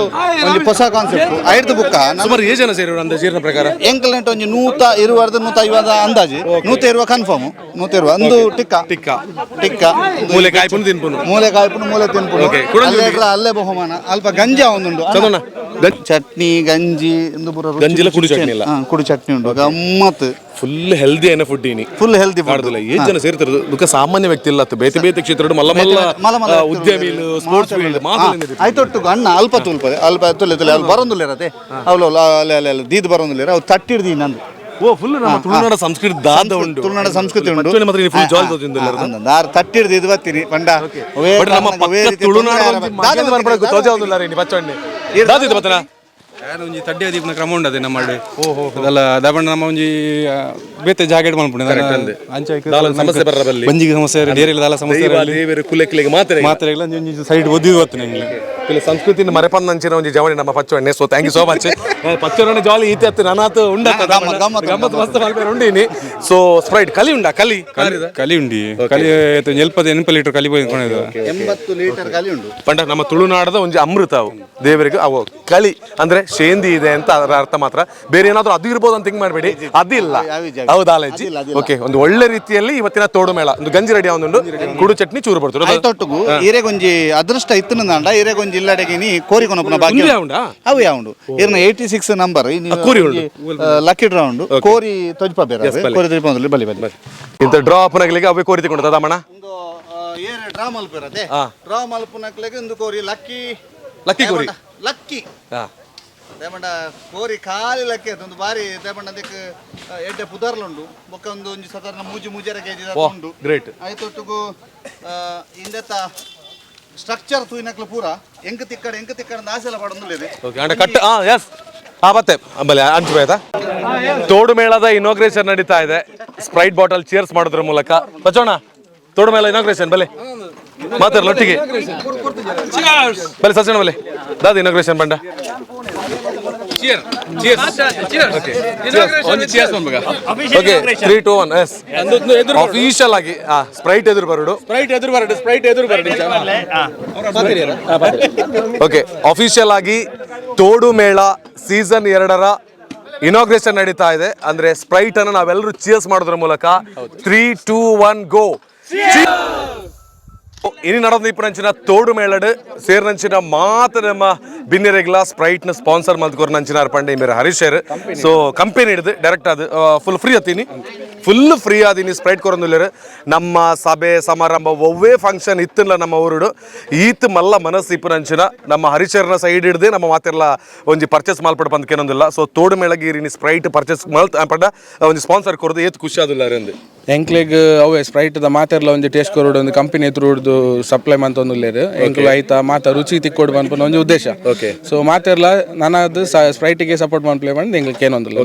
B: ಹೊಸ ಕಾನ್ಸೆಪ್ಟ್ ಐದು ಬುಕ್ಕ
E: ಸುಮಾರು ಏಜ್ ಜನ ಸೇರಿರು ಅಂದ ಜೀರ್ಣ ಪ್ರಕಾರ
B: ಎಂಕಲ್ ನೆಟ್ ಒಂಜಿ 120 ಅಂದಾಜು 120 ಕನ್ಫರ್ಮ್ 120 ಒಂದು ಟಿಕ್ಕ
E: ಮೂಲೆ ಕಾಯ್ಪುನು ತಿನ್ಪುನು
B: ಮೂಲೆ ತಿನ್ಪುನು ಅಲ್ಲೇ ಬಹುಮಾನ ಅಲ್ಪ ಗಂಜಿ ಒಂದುಂಡು ಚಟ್ನಿ ಗಂಜಿ
E: ಗಂಜಿಲ ಕುಡಿ ಚಟ್ನಿ ಇಲ್ಲ
B: ಕುಡಿ ಚಟ್ನಿ ಉಂಟು ಗಮ್ಮತ್
E: ಫುಲ್ ಹೆಲ್ದಿ ಏನ ಫುಡ್ ಇನಿ
B: ಫುಲ್ ಹೆಲ್ದಿ
E: ಮಾಡುದಿಲ್ಲ ಏಜ್ ಜನ ಸೇರ್ತಾರೆ ದುಃಖ ಸಾಮಾನ್ಯ ವ್ಯಕ್ತಿ ಇಲ್ಲ ಬೇತೆ ಬೇತೆ ಕ್ಷೇತ್ರ ಮಲ್ಲ ಉದ್ಯಮಿಲು ಸ್ಪೋರ್ಟ್ಸ್ ಫೀಲ್ಡ್
B: ಆಯ್ತೊಟ್ಟು ಅಣ್ಣ ಅಲ್ಪ ತುಲೆ ಅಲ್ಲಿ ಬರೋದಿಲ್ಲ ಇರತ್ತೆ ಅವಳು ಅಲ್ಲಿ ದೀದ್ ಬರೋದಿಲ್ಲ ಅವ್ರು ತಟ್ಟಿಡ್ದಿ ನಂದು
E: ಓ ಫುಲ್ ನಮ್ಮ ತುಳುನಾಡ ಸಂಸ್ಕೃತಿ ದಾದ ಉಂಟು
B: ತುಳುನಾಡ ಸಂಸ್ಕೃತಿ ಉಂಟು
E: ಮಾತ್ರ ಫುಲ್ ಜಾಲ್ ತೋಜಿಂದಿಲ್ಲ
B: ತಟ್ಟಿಡ್ದು ಇದು ಬರ್ತೀನಿ ಪಂಡ
E: ನಮ್ಮ ಪಕ್ಕ ತುಳುನಾಡ ತೋಜಾವುದಿಲ್ಲ ರೀ ಬಚ್ಚಣ್ಣೆ ದಾದಿದ್ದು ಬತ್ತನ
A: ಒಂಜಿ ತಡ್ಡೆ ದೀಪನ ಕ್ರಮ ಉಂಡದೆ ನಮ್ಮ ಅದೆಲ್ಲ ದಾಬಣ್ಣ ನಮ್ಮ ಒಂಜಿ ಬೇತೆ ಜಾಗೆಟ್ ಮಾಡ್ಬಿಡಿ
E: ಸಮಸ್ಯೆ ಬರಬಲ್ಲಿ
A: ಬಂಜಿಗೆ ಸಮಸ್ಯೆ ಡೇರಿ ದಾಲ ಸಮಸ್ಯೆ
E: ದೇವರು ಕುಲೆಕ್ಲಿಗೆ ಮಾತ್ರ
A: ಸೈಡ್ ಒದ್ದಿ ಗೊತ್ತು ನಂಗೆ
E: ಸಂಸ್ಕೃತಿನ ಮರೆಪಂದಂಚಿನ ಒಂಜಿ ಜವಳಿ ನಮ್ಮ ಪಚ್ಚವಣ್ಣೆ so thank you so much ಪಚ್ಚವಣ್ಣೆ ಜಾಲಿ ಈತೆ ಹತ್ತು ನನಾತು ಉಂಡತ್ತ ಗಮ್ಮತ್ ಮಸ್ತ್ ಮಲ್ಪೇರು ಉಂಡಿನಿ ಸೊ ಸ್ಪ್ರೈಟ್ ಕಲಿ ಉಂಡ ಕಲಿ
A: ಉಂಡಿ ಕಲಿ 80 ಲೀಟರ್ ಕಲಿ போய்
B: 80 ಲೀಟರ್ ಕಲಿ ಉಂಡು
E: ಪಂಡ ನಮ್ಮ ತುಳುನಾಡದ ಒಂಜಿ ಅಮೃತ ಅವು ದೇವರಿಗೆ ಅವು ಕಲಿ ಅಂದ್ರೆ ಶೇಂದಿ ಇದೆ ಅಂತ ಅದರ ಅರ್ಥ ಮಾತ್ರ ಬೇರೆ ಏನಾದ್ರು ಅದು ಇರ್ಬೋದು ಅಂತ ಥಿಂಕ್ ಮಾಡಬೇಡಿ ಅದಿಲ್ಲ ಹೌದಾಲಜಿ ಓಕೆ ಒಂದು ಒಳ್ಳೆ ರೀತಿಯಲ್ಲಿ ಇವತ್ತಿನ ತೋಡು ಮೇಳ ಒಂದು ಗಂಜಿ ರೆಡಿ ಆವೊಂದುಂಡು ಕುಡು ಚಟ್ನಿ ಚೂರು ಬರ್ತದೆ
B: ಆಯ್ತೊಟ್ಟುಗು ಈರೆಗೊಂಜಿ ಅದೃಷ್ಟ ಇತ್ತನಂದ ಈರೆಗೊಂಜಿ ಇಲ್ಲಡೆಗೆ ನೀ ಕೋರಿಕೊನಪನ ಭಾಗ್ಯ ಅವು ಯಾವುಂಡು ಇರ್ನ 86 ನಂಬರ್ ಲಕ್ಕಿ ಡ್ರಾ ಉಂಡು ಕೋರಿ ತೊಜ್ಪ ಬೇರೆ ಕೋರಿ ತೊಜ್ಪ ಬಲಿ ಬಲಿ
E: ಇಂತ ಡ್ರಾ ಅಪ್ಪನಗಳಿಗೆ ಅವೇ ಕೋರಿ ತಗೊಂಡು ತದಮಣ
B: ಒಂದು ಏರೆ ಡ್ರಾ ಮಲ್ಪರತೆ ಡ್ರಾ ಮಲ್ಪನಕ್ಲೆಗೆ ಒಂದು ಕೋರಿ
E: ಲಕ್ಕಿ ಕೋರಿ
B: ಲಕ್ಕಿ ದೇಮಂಡ ಕೋರಿ ಖಾಲಿ ಲಕ್ಕಿ ಒಂದು ಬಾರಿ ದೇಮಂಡ ಅದಕ್ಕೆ ಎಡ್ಡೆ ಪುದರ್ಲುಂಡು ಬೊಕ್ಕ ಒಂದು ಒಂಜಿ ಸಾಧಾರಣ ಮೂಜರ ಕೆಜಿ ಉಂಡು
E: ಗ್ರೇಟ್
B: ಆಯ್ತೊಟ್ಟಿಗೂ ಇಂದೆತ್ತ ಸ್ಟ್ರಕ್ಚರ್ ತೂಯಿನಕ್ಲು ಪೂರ ಎಂಕ ತಿಕ್ಕಡ ಆಸೆಲ್ಲ ಪಡೊಂದುಲ್ಲೇರಿ
E: ಓಕೆ ಅಂಡ ಕಟ್ ಎಸ್ ಮತ್ತೆ ಬಲೆ ಅಂಚು ಆಯ್ತಾ ತೋಡು ಮೇಳದ ಇನಾಗ್ರೇಷನ್ ನಡೀತಾ ಇದೆ ಸ್ಪ್ರೈಟ್ ಬಾಟಲ್ ಚೇರ್ಸ್ ಮಾಡೋದ್ರ ಮೂಲಕ ಬಚ್ಚೋಣ ತೋಡು ಮೇಳ ಇನಾಗ್ರೇಷನ್ ಬಲೆ ಮಾತಾಡಲ್ಲ ಒಟ್ಟಿಗೆ ಬಲೆ ಸಚ್ಚೋಣ ಬಲೆ ದಾದ ಇನಾಗ್ರೇಷನ್ ಬಂಡ ಓಕೆ 3 2 1 ಎಸ್ ಅಫಿಷಿಯಲ್ ಆಗಿ ಸ್ಪ್ರೈಟ್ ಎದುರು ಬರಡು ಓಕೆ ಅಫಿಷಿಯಲ್ ಆಗಿ ತೋಡು ಮೇಳ ಸೀಸನ್ 2ರ ಇನಾಗ್ರೇಷನ್ ನಡೀತಾ ಇದೆ ಅಂದ್ರೆ ಸ್ಪ್ರೈಟ್ ಅನ್ನು ನಾವೆಲ್ಲರೂ ಚಿಯರ್ಸ್ ಮಾಡೋದ್ರ ಮೂಲಕ 3 2 1 ಗೋ ഇനി നടന്ന ഇപ്പറഞ്ചിന തോട് മേളട് ಸೇರ್ನಂಚಿನ ಮಾತ್ರ ನಮ್ಮ ಬಿನ್ನೆರೆಗ್ಲ ಸ್ಪ್ರೈಟ್ನ ಸ್ಪಾನ್ಸರ್ ಮಲ್ತ್ಕೊರ್ನಂಚಿನಾರ್ ಪಂಡೆ ಮೇರೆ ಹರೀಶ್ ಸರ್ ಸೊ ಕಂಪನಿ ಹಿಡಿದು ಡೈರೆಕ್ಟ್ ಅದು ಫುಲ್ ಫ್ರೀ ಹತ್ತೀನಿ ಫುಲ್ ಫ್ರೀ ಆದೀನಿ ಸ್ಪ್ರೈಟ್ ಕೊರೊಂದುಲ್ಲೇರು ನಮ್ಮ ಸಭೆ ಸಮಾರಂಭ ಒವ್ವೇ ಫಂಕ್ಷನ್ ಇತ್ತಿಲ್ಲ ನಮ್ಮ ಊರುಡು ಈತ್ ಮಲ್ಲ ಮನಸ್ಸು ಇಪ್ಪನಂಚಿನ ನಮ್ಮ ಹರೀಶರ್ನ ಸೈಡ್ ಹಿಡ್ದೆ ನಮ್ಮ ಮಾತೆಲ್ಲ ಒಂಜಿ ಪರ್ಚೇಸ್ ಮಾಲ್ಪಡ ಬಂದ್ಕೇನೊಂದಿಲ್ಲ ಸೊ ತೋಡು ಮೇಳಗಿರಿನಿ ಸ್ಪ್ರೈಟ್ ಪರ್ಚೇಸ್ ಮಲ್ತ್ ಪಂಡ ಒಂಜಿ ಸ್ಪಾನ್ಸರ್ ಕೊರದು ಏತ್ ಖುಷಿ ಆದಿಲ್ಲ ಎಂದು
I: ಎಂಕ್ಲೆಗ್ ಅವೇ ಸ್ಪ್ರೈಟ್ ದ ಮಾತೆರ್ಲ ಒಂದು ಟೇಸ್ಟ್ ಕೊರೋಡು ಒಂದು ಕಂಪನಿ ಎದುರುಡ್ದು ಸಪ್ಲೈ ಮಂತೊಂದುಲ್ಲೇರು ಎಂಕ್ಲು ಆಯ್ತಾ ಮಾತ ರುಚಿ ತಿಕ್ಕೊಡು ಮನ್ಪುನ ಒಂದು ಉದ್ದೇಶ
E: ಓಕೆ
I: ಸೊ ಮಾತೆರ್ಲ ನನ್ನದು ಸ್ಪ್ರೈಟಿಗೆ ಸಪೋರ್ಟ್ ಮಾಡ್ಪ್ಲೇ ಮಾಡಿ ಎಂಗ್ಲಿಗೆ ಏನೊಂದಿಲ್ಲ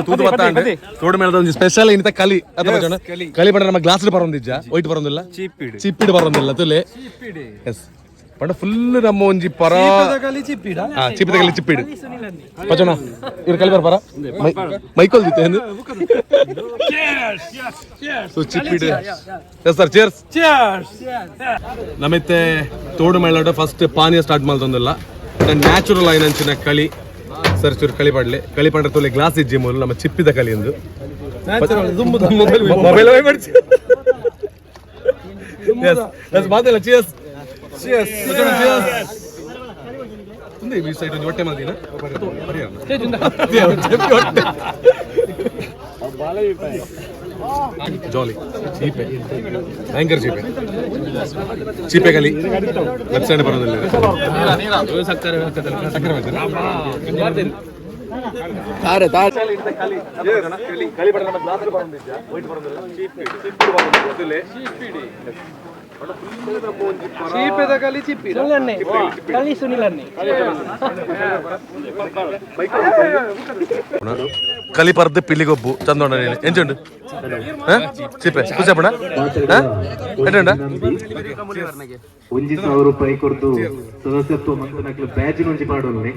E: ತೂತು ಬತ್ತಾಂಡ್ ತೋಡು ಮೇಳದ ಒಂದು ಸ್ಪೆಷಲ್ ಇಂತ ಕಲಿ ಅದ ಬಚ್ಚೋಣ ಕಲಿ ಪಂಡ ನಮ್ಮ ಗ್ಲಾಸ್ ಬರೋಂದಿಜ್ಜ ವೈಟ್ ಬರೋಂದಿಲ್ಲ ಚಿಪ್ಪಿಡ್ ಬರೋಂದಿಲ್ಲ ತುಲೆ ಎಸ್ ಪಂಡ ಫುಲ್ ನಮ್ಮ ಒಂಜಿ ಪರ ಚಿಪ್ಪಿದ ಕಲಿ ಚಿಪ್ಪಿಡ್ ಬಚ್ಚೋಣ ಇವ್ರು ಕಲಿ ಬರ್ಬಾರ ಮೈಕೋಲ್ ದಿತ್ತೆ ಎಂದು ಸೊ ಚಿಪ್ಪಿಡ್ ಎಸ್ ಸರ್ ಚೇರ್ಸ್ ನಮಿತ್ತೆ ತೋಡು ಮೇಳದ ಫಸ್ಟ್ ಪಾನೀಯ ಸ್ಟಾರ್ಟ್ ಮಾಡ್ತೊಂದಿಲ್ಲ ನ್ಯಾಚುರಲ್ ಆಯ್ನಂಚಿನ ಕಳಿ ಸರ್ ಚೂರು ಕಳಿ ಪಂಡ್ರೆ ತೊಲೆ ಗ್ಲಾಸ್ ಇಜ್ಜಿ ಮೂಲ ನಮ್ಮ ಚಿಪ್ಪಿದ ಕಲಿ ಎಂದು ಮೊಬೈಲ್ ಮಾತಲ್ಲ ಚಿಯರ್ಸ್ ಈ ಸೈಡ್ ಒಂದು ಹೊಟ್ಟೆ ಮಾದಿನ ಜಾಲಿ ಚೀಪೆ ಭಯಂಕರ ಚೀಪೆ ಕಲಿ ಲೆಫ್ಟ್ ಸೈಡ್ ಬರೋದಿಲ್ಲ ಕಲಿ ಪರ್ದು ಪಿಳ್ಳಿಗೊಬ್ಬು ಚಂದೋಣ ಎಂಚುಂಡು ಚೀಪೆ ಕೂಸಪ್ಪಣ ಎಂಟುಂಡ
J: 1,000 ರೂಪಾಯಿ ಕೊಡ್ತು ಸದಸ್ಯತ್ವ ಮಂತನಕ್ಲು ಬ್ಯಾಜ್ ನುಂಜಿ ಪಾಡೋಲ್ನಿ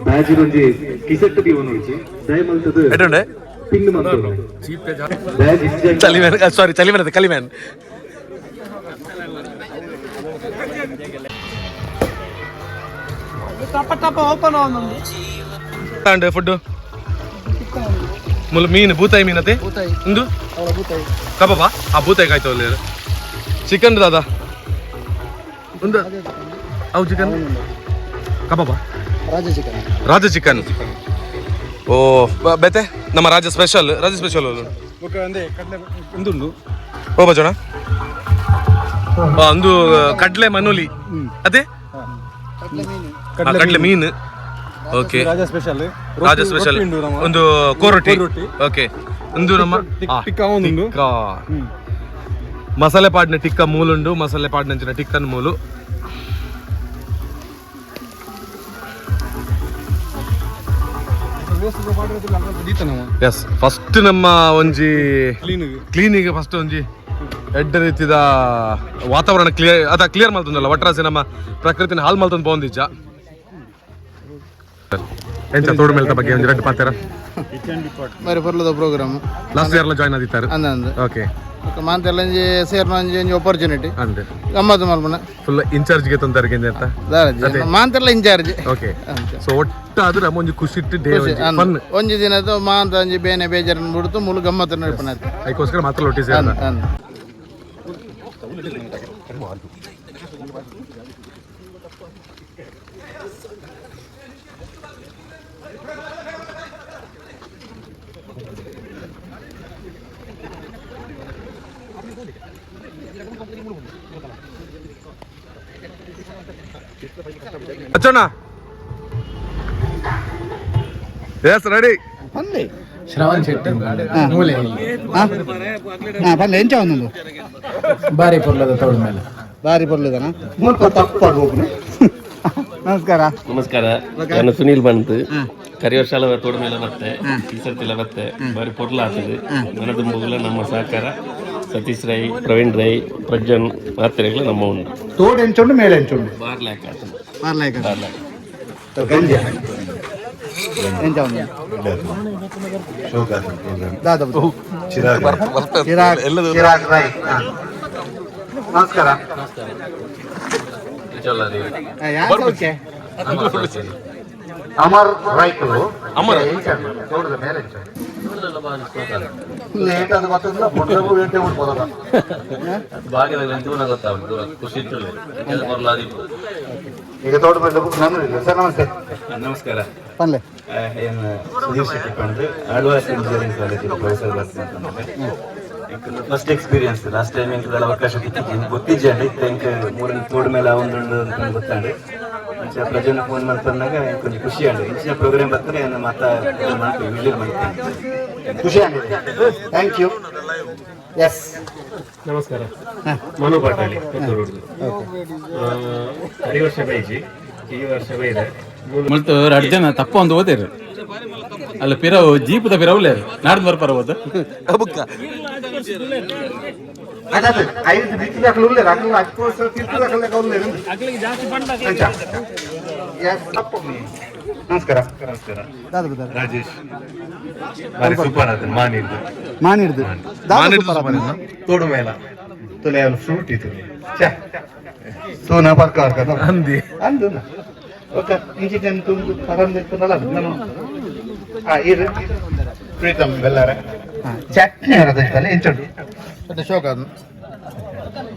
J: ಬ್ಯಾಜ್ ನುಂಜಿ ಕಿಸೆಟ್ ದಿವನ ಉಂಚಿ ದಯಮಲ್ತದು
E: ಎಂಟುಂಡೆ
J: ಪಿನ್ ಮಂತೋಲ್ನಿ ಬ್ಯಾಜ್ ಇಜ್ಜ
E: ಚಲಿಮ್ಯಾನ್ ಸಾರಿ ಚಲಿಮ್ಯಾನ್ ಕಲಿಮ್ಯಾನ್ ಅಂಡ್ ಫುಡ್ ಮುಲ್ ಮೀನು ಬೂತಾಯಿ ಮೀನತೆ ಒಂದು ಕಬಾಬ ಆ ಬೂತಾಯಿ ಕಾಯ್ತು ಅಲ್ಲಿ ಚಿಕನ್ ದಾದಾ ಒಂದು ಅವು ಚಿಕನ್ ಕಬಾಬ ರಾಜ ಚಿಕನ್ ಓ ಬೇತೆ ನಮ್ಮ ರಾಜ ಸ್ಪೆಷಲ್ ಓ ಬಜೋಣ ಒಂದು ಕಡ್ಲೆ ಮನೋಲಿ ಅದೇ ಕಡ್ಲೆ ಮೀನು ಓಕೆ ರಾಜ ಸ್ಪೆಷಲ್ ಒಂದು ಕೋರೊಟ್ಟಿ ಓಕೆ ಒಂದು ನಮ್ಮ ಟಿಕ್ಕ ಮಸಾಲೆ ಪಾಡ್ನ ಟಿಕ್ಕ ಮೂಲುಂಡು ಮಸಾಲೆ ಪಾಡ್ನ ಟಿಕ್ಕನ್ ಮೂಲು ಎಸ್ ಫಸ್ಟ್ ನಮ್ಮ ಒಂಜಿ ಕ್ಲೀನಿಗೆ ಫಸ್ಟ್ ಒಂಜಿ ಎಡ್ಡ ರೀತಿದ ವಾತಾವರಣ ಕ್ಲಿಯರ್ ಮಾಡ್ತಂದಲ್ಲ ಒಟ್ರಾಸಿ ನಮ್ಮ ಪ್ರಕೃತಿನ ಹಾಳು ಮಾಡ್ತಂದು ಬಂದಿಜ್ಜ ಎಂತ ತೋಡು ಮೇಲ್ತ ಬಗ್ಗೆ ಒಂದು ರೆಡ್ ಪಾತ್ರ
I: మరి పర్లేదు ప్రోగ్రామ్
E: లాస్ట్ ఇయర్ లో జాయిన్ ఆదితారు
I: అందంది
E: ఓకే
I: ಮಾಂತೆಲ್ಲ ಸೇರ್ನ ಆಪರ್ಚುನಿಟಿ
E: ಅಂದೆ
I: ಗಮ್ಮತ್ತು ಮಲ್ಪನ
E: ಫುಲ್ ಇನ್ಚಾರ್ಜ್ ಗೆ ತಂತಾರಿಗೆ ಅಂತ
I: ಮಾಂತೆಲ್ಲ ಇನ್ಚಾರ್ಜ್
E: ಓಕೆ ಸೊ ಒಟ್ಟಾದ್ರೆ ಒಂಜಿ ಖುಷಿ ಇಟ್ಟು ಡೇ ಫನ್
I: ಒಂಜಿ ದಿನದ ಮಾಂತ ಒಂಜಿ ಬೇನೆ ಬೇಜಾರನ್ನ ಬಿಡ್ತು ಮುಳು ಗಮ್ಮತ್ತು ನಡ್ಪನ
E: ಅದಕ್ಕೋಸ್ಕರ ಮಾತ್ರ ಒಟ್ಟಿಸಿ ಅಚ್ಚೋಣ ಎಸ್ ರೆಡಿ
H: ಶ್ರವಣ್ ಶೆಟ್ಟಿ
B: ಪಲ್ಲೆ ಎಂಚ ಒಂದು
H: ಬಾರಿ ಪೊರ್ಲದ ತೋಳ ಮೇಲೆ
B: ಬಾರಿ ಪೊರ್ಲದನ
K: ನಮಸ್ಕಾರ ನಾನು ಸುನೀಲ್ ಬಂತು ಕರಿವರ್ಷಾಲ ತೋಡ ಮೇಲೆ ಬರುತ್ತೆ ಟೀಸರ್ತಿಲ್ಲ ಬರುತ್ತೆ ಬಾರಿ ಪೊರ್ಲ ಆಗ್ತದೆ ನನದುಂಬುಗಳ ನಮ್ಮ ಸಹಕಾರ ಸತೀಶ್ ರೈ ಪ್ರವೀಣ್ ರೈ ಪ್ರಜ್ವನ್ ಪಾತ್ರೆಗಳು ನಮ್ಮ ಉಂಟು
B: ತೋಡು ಎಂಚುಂಡು ಮೇಲೆ ಎಂಚುಂಡು
K: ಬಾರ್ಲಾಕ್ ಆಗ್ತದೆ
B: ಬಾರ್ಲಾಯ್ಕ
K: ಬಾರ್ಲಾಕ್
B: ಎಂಚ ಒಂದು ದಾದ ಚಿರಾಗ್ ರೈ ನಮಸ್ಕಾರ ಅಮರ್ ರೈತರು
E: ಅಮರ್
B: ತೋಟದ ಮೇಲೆ ಈಗ ತೋಟ ಸರ್ ನಮಸ್ತೆ
K: ನಮಸ್ಕಾರ
B: ಪನ್ಲೆ
K: ಏನು ಸುಧೀರ್ ಶೆಟ್ಟಿ ಪಂಡು ಆಳ್ವಾಸ್ ಇಂಜಿನಿಯರಿಂಗ್ ಕಾಲೇಜಿನ ಪ್ರೊಫೆಸರ್ ಬರ್ತೀನಿ ಫಸ್ಟ್ ಎಕ್ಸ್ಪೀರಿಯನ್ಸ್ ಲಾಸ್ಟ್ ಟೈಮ್ ಇಂಕದೆಲ್ಲ ಅವಕಾಶ ಸಿಕ್ಕಿದ್ದೀನಿ ಗೊತ್ತಿದ್ದೆ ಇಂಕ ಮೂರನೇ ತೋಡ ಮೇಲೆ ಒಂದೊಂದು ಅಂತ ಗೊತ್ತಾಂಡು ಅಂಚೆ ಪ್ರಜೆನ ಫೋನ್ ಮಾಡ್ತಂದಾಗ ಕೊಂಚ ಖುಷಿ ಆಂಡು ಇಂಚಿನ ಪ್ರೋಗ್ರಾಮ್ ಬರ್ತಾರೆ ಮಾತಾ ಮಾಡ್ತೀವಿ ವಿಡಿಯೋ ಮಾಡ್ತೀನಿ
B: ಖುಷಿ ಆಗಿದೆ ಥ್ಯಾಂಕ್ ಯು ಎಸ್
J: ನಮಸ್ಕಾರ ಮನು ಪಾಟೀಲ್ ಹರಿ ವರ್ಷ ಬೈಜಿ ಈ ವರ್ಷ ಬೈದೆ
G: ಮಲ್ತು 2 ಜನ ತಪ್ಪ ಒಂದು ಓದಿರು ಅಲ್ಲ ಪಿರವು ಜೀಪದ ಪಿರವುಲೇ ನಾಡ್ದು ಬರ್ಪಾರ ಹೋದ
E: ಬುಕ್ಕ
B: ಅದಾದ 5 ಬಿಟ್ಟು ದಾಖಲೆ ಉಳ್ಳೆ ರಾಕಲ್ಲ 10% ತಿರ್ತು ದಾಖಲೆ ಉಳ್ಳೆ ಅಗಲಿಗೆ ಜಾಸ್ತಿ ಬಂಡ ಎಸ್ ತಪ್ಪು ನಮಸ್ಕಾರ
J: ನಮಸ್ಕಾರ
B: ದಾದ
J: ರಾಜೇಶ್ ಬಾರಿ ಸೂಪರ್ ಆದ ಮಾನಿದ್ದು
B: ಮಾನಿಡ್ದು
J: ತೋಡು ಮೇಲ ತುಲೆ ಫ್ರೂಟ್ ಇತ್ತು ಛೆ ಸೋನಾ ಪರ್ಕಾರ ಕದ
E: ಅಂದಿ
B: ಅಂದು ఒక ఇంజిన్ తుందు పరం నిల్కునಲ್ಲ ನಾನು ಇದು ಪ್ರೀತಮ್ ಬೆಲ್ಲರೆ ಚಟ್ನಿ ಅರದಲ್ಲ ಎಂಚುಂಡು
I: ಮತ್ತೆ ಶೋಕ ಅದು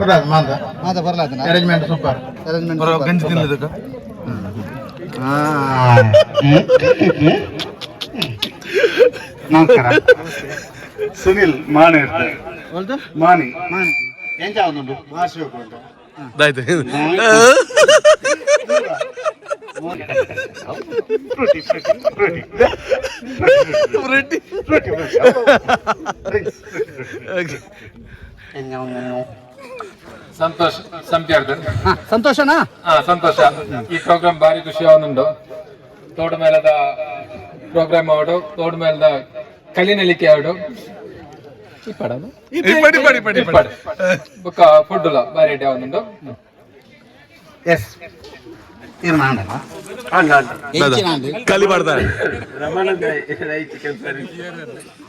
I: ಬರಲ್ಲ ಮಾಂತ ಬರಲ್ಲ ಅರೇಂಜ್ಮೆಂಟ್ ಸೂಪರ್ ಅರೇಂಜ್ಮೆಂಟ್
E: ಗಂಜಿ ತಿನ್ನದಕ್ಕ
J: ನಮಸ್ಕಾರ ಸುನಿಲ್ ಮಾಣಿ ಇರ್ತಾರೆ ಮಾಣಿ ಎಂತ ಒಂದು ಮಾಡಿಸ್ಬೇಕು ಅಂತ
E: ಆಯ್ತು
I: ಸಂತೋಷ ಸಂಪ್ಯಾರ್ದು
C: ಸಂತೋಷನಾ
I: ಸಂತೋಷ ಈ ಪ್ರೋಗ್ರಾಮ್ ಭಾರಿ ಖುಷಿ ಅವನುಂಡು ತೋಟ ಮೇಲದ ಪ್ರೋಗ್ರಾಮ್ ಅವಡು ತೋಟ ಮೇಲದ ಕಲಿನಲಿಕೆ ಅವಡು ಬೊಕ್ಕ ಫುಡ್ ಭಾರಿ ಐಟೆ ಅವನುಂಡು
J: ಎಸ್ ಇದು
E: ಕಲಿಬಾರ್ದ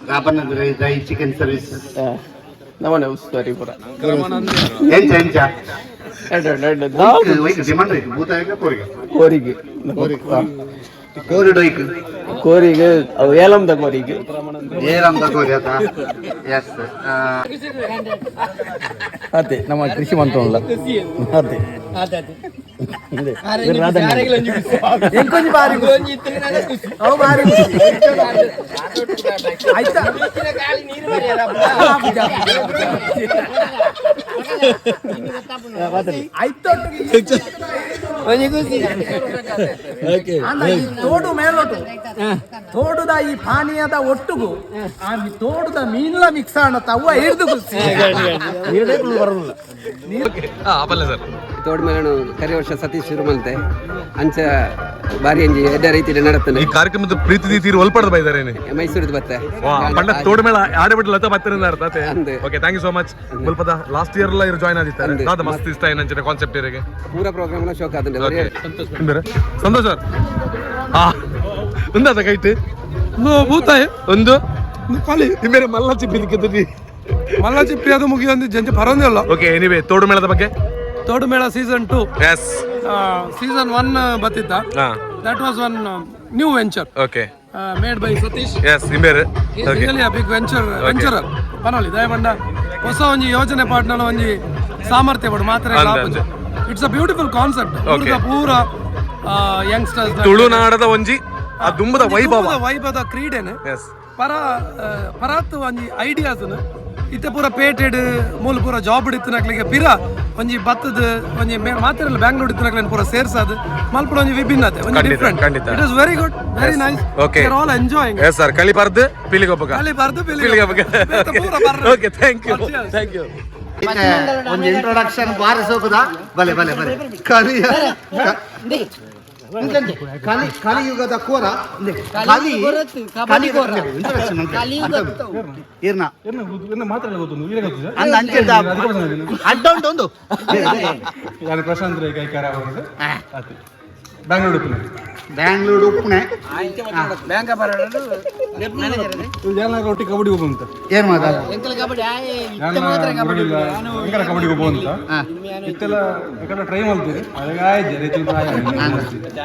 J: ರಾಮನಗರ ಚಿಕನ್ ಸರ್ವಿಸ್
C: ನಮ್ಮನೆ ಉಸ್ತುವಾರಿ ಪೂರ
J: ಎಂಚ ಎಂಚ ಡಿಮಾಂಡ್ ಐತಿ ಭೂತಾಯಿಗೆ ಕೋರಿಗೆ ಕೋರಿಡೋಯ್ಕು
C: ಕೋರಿಗೆ ಅವು ಏಲಂದ ಕೋರಿಗೆ
J: ಕೋರಿ ಆತ ಎಸ್
C: ಅದೇ ನಮ್ಮ ಕೃಷಿ ಮಂತ್ರಲ್ಲ ಅದೇ
D: ತೋಡು ಮೇಲೋಟು ತೋಡುದ ಈ ಪಾನೀಯದ ಒಟ್ಟುಗು ಆ ತೋಡುದ ಮೀನುಲ ಮಿಕ್ಸ್ ಆಣತ್ತ ಅವ್ವ ಹಿಡಿದು
C: ಬರೋದಿಲ್ಲ ತೋಡ್ ಮೇಲೆ ಕರಿ ವರ್ಷ ಸತೀಶ್ ಶುರುಮಂತೆ ಅಂಚ ಬಾರಿ ಅಂಜಿ ಎಡ್ಡ ರೀತಿಯಲ್ಲಿ ನಡತ್ತನೆ
E: ಈ ಕಾರ್ಯಕ್ರಮದ ಪ್ರೀತಿ ತೀರು ಒಲ್ಪಡ್ದ ಬೈದಾರೆ
C: ಮೈಸೂರಿದ ಬತ್ತೆ
E: ಪಂಡ ತೋಡ ಮೇಳ ಆಡಬಿಟ್ಟು ಲತ ಬತ್ತರಿಂದ ಅರ್ಥ okay thank you so much ಮುಲ್ಪದ ಲಾಸ್ಟ್ ಇಯರ್ ಎಲ್ಲ ಇರು ಜಾಯ್ನ್ ಆಗಿದ್ದಾರೆ ದಾದ ಮಸ್ತ್ ಇಷ್ಟ ಏನಂಚನೆ ಕಾನ್ಸೆಪ್ಟ್ ಇರಿಗೆ
C: ಪೂರ ಪ್ರೋಗ್ರಾಮ್ ಶೋಕ ಆದಂತೆ
E: ಸಂತೋಷ್ ಸರ್ ಒಂದಾದ ಕೈಟ್ ಭೂತಾಯ ಒಂದು ಬೇರೆ ಮಲ್ಲ ಚಿಪ್ಪಿ
I: ಮಲ್ಲ ಚಿಪ್ಪಿ ಅದು ಮುಗಿಯೊಂದು ಜಂಜೆ ಪರೊಂದೇ ಅಲ್ಲ
E: ಓಕೆ ಎನಿವೇ ತೋಡು ಮೇಳದ ಬಗ್ಗೆ
I: ತೋಡು ಮೇಳ ಸೀಸನ್ 2
E: ಎಸ್
I: ಸೀಸನ್ 1 ಬತ್ತಿದ್ದ that was one new venture
E: okay
I: made by Satish
E: S ನಿಂಬೇರೆ
I: ರಿಯಲಿ ಅ ಬಿಗ್ ವೆಂಚರ್ ಪನೋಲಿ ದಯಪಂಡ ಹೊಸ ಒಂಜಿ ಯೋಜನೆ ಪಾಟ್ನಲ ಒಂಜಿ ಸಾಮರ್ಥ್ಯ ಪಡು ಮಾತ್ರ ಇಟ್ಸ್ ಅ ಬ್ಯೂಟಿಫುಲ್ ಕಾನ್ಸೆಪ್ಟ್ ಪೂರ ಯಂಗ್ಸ್ಟರ್ಸ್
E: ತುಳುನಾಡದ ಒಂಜಿ ಆ ದುಂಬದ
I: ವೈಭವದ ಕ್ರೀಡೆನೆ ಪರಾತ್ ಒಂಜಿ ಐಡಿಯಾಸ್ ಇತ್ತೆ ಪೂರ ಪೇಟೆಡ್ ಮೂಲ ಪೂರ ಜಾಬ್ ಇತ್ತಿನಕ್ಲಿಗೆ ಪಿರ ಒಂಜಿ ಬತ್ತದ ಒಂಜಿ ಮಾತ್ರ ಬ್ಯಾಂಗ್ಳೂರ್ ಇತ್ತಿನಕ್ಲೇನು ಪೂರ ಸೇರ್ಸದು ಮಲ್ಪಡ ಒಂಜಿ ವಿಭಿನ್ನತೆ ಒಂಜಿ different it is very good very nice
E: okay
I: we are all enjoying
E: yes sir ಕಲಿಬಾರ್ದು ಪಿಲಿಗೊಬ್ಬಗ
I: ಪೂರ
E: ಓಕೆ ಥ್ಯಾಂಕ್ ಯು
J: ಒಂದು ಇಂಟ್ರೊಡಕ್ಷನ್ ಬಾರಿ ಸೋಕುದ ಬಲೆ ಬಲೆ ಬಲೆ ಕಲಿಯುಗದ ಕೋರ ಅಡ್ಡೊಂಟೊಂದು
A: ಪ್ರಶಾಂತ್ ರೈ ಕೈಕಾರ ಅವರದು ಬ್ಯಾಂಗ್ಳೂರು
J: ಬ್ಯಾಂಗ್ಳೂರು ಉಪ್ಪುಣೆ
A: ಒಟ್ಟಿ ಕಬಡ್ಡಿ ಹೋಗು ಅಂತ
J: ಏನ್ ಮಾತಾಡ
A: ಕಬಡ್ಡಿ ಹೋಗು ಅಂತ ಇತ್ತೆಲ್ಲ ಟ್ರೈ ಮಾಡ್ತೀರಿ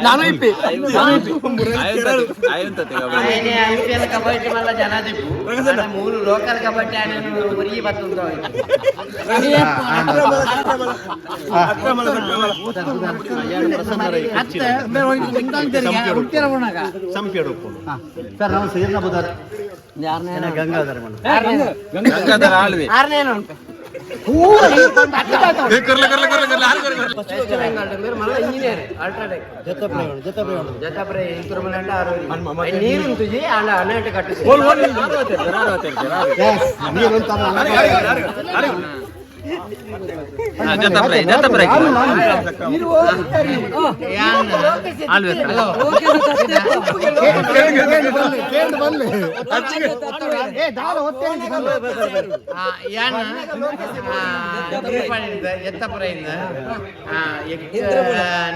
C: ನಾನು ಇಪ್ಪಿ ಮೂರು ಲೋಕಲ್ ಕಬಡ್ಡಿ ಉರಿ ಬರ್ತುಂಟು
J: ಸರ್ ನಾವು ಸೇರ್ನ ಬುಧಾರ ಗಂಗಾಧರ
C: ನೀರು ತುಜಿ ಅನ್ನ ಕಟ್ಟು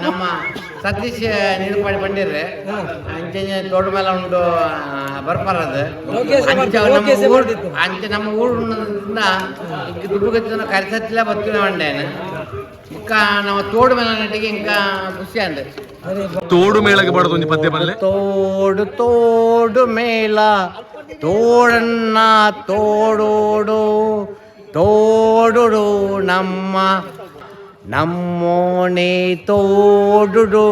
C: ನಮ್ಮ ಸತೀಶ್ ನಿರೂಪಣೆ ಬಂದಿರ್ರೆ ಅಂಚೆ ದೊಡ್ಡ ಮೇಲೆ ಉಂಟು ಬರ್ಪಾರದು ಅಂಚೆ ನಮ್ಮ ಊರಿನಿಂದ ದುಡ್ಡು ಗತ್ತಿನ ಕರೆಸತ್ತಿಲ್ಲ ಬತ್ತಿನ ಮಂಡೇನ ಇಂಕ ನಮ್ಮ ತೋಡು ಮೇಲೆ ನಟಿಗೆ ಇಂಕ ಖುಷಿ ಅಂದೆ
E: ತೋಡು ಮೇಳಗೆ ಬಾಡದು ಒಂಜಿ ಪದ್ಯ ಬಲ್ಲೆ
C: ತೋಡು ತೋಡು ಮೇಳ ತೋಡನ್ನ ತೋಡೋಡು ತೋಡುಡು ನಮ್ಮ ನಮ್ಮೋಣೆ ತೋಡುಡು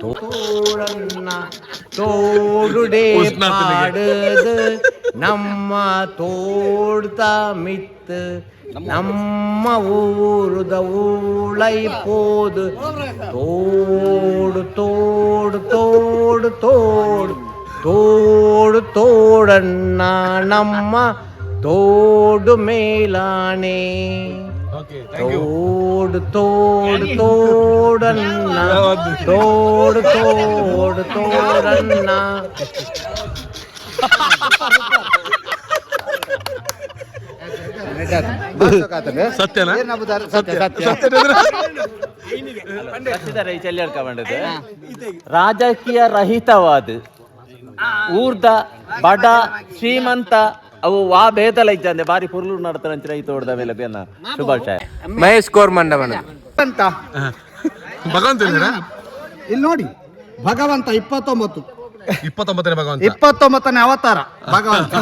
C: ತೋಡನ್ನ ತೋಡುಡೆ ಪಾಡುದು ನಮ್ಮ ತೋಡ್ತ ಮಿತ್ತು ನಮ್ಮ ಊರುದ ಊಳೈ ಪೋದು ತೋಡು ತೋಡು ತೋಡು ತೋಡು ತೋಡು ತೋಡನ್ನ ನಮ್ಮ ತೋಡು ಮೇಲಾಣೆ ತೋಡು ತೋಡು ತೋಡನ್ನ ತೋಡು ತೋಡು ತೋಡನ್ನ
E: ಸತ್ಯನಾ
C: ರಾಜಕೀಯ ರಹಿತವಾದ ಊರ್ದ ಬಡ ಶ್ರೀಮಂತ ಅವು ವಾ ಬೇತಲ ಇದ್ದಂದೆ ಬಾರಿ ಪುರ್ಲು ನಡತಂಚ ರೈತ ಹೊಡೆದ ಮೇಲೆ ಬೇನ ಶುಭಾಶಯ ಮಹೇಶ್ ಕೋರ್ಮಂಡವನ
B: ಅಂತ
E: ಭಗವಂತ
B: ಇಲ್ಲಿ ನೋಡಿ ಭಗವಂತ 29
E: 29ನೇ ಭಗವಂತ
B: 29ನೇ ಅವತಾರ ಭಗವಂತ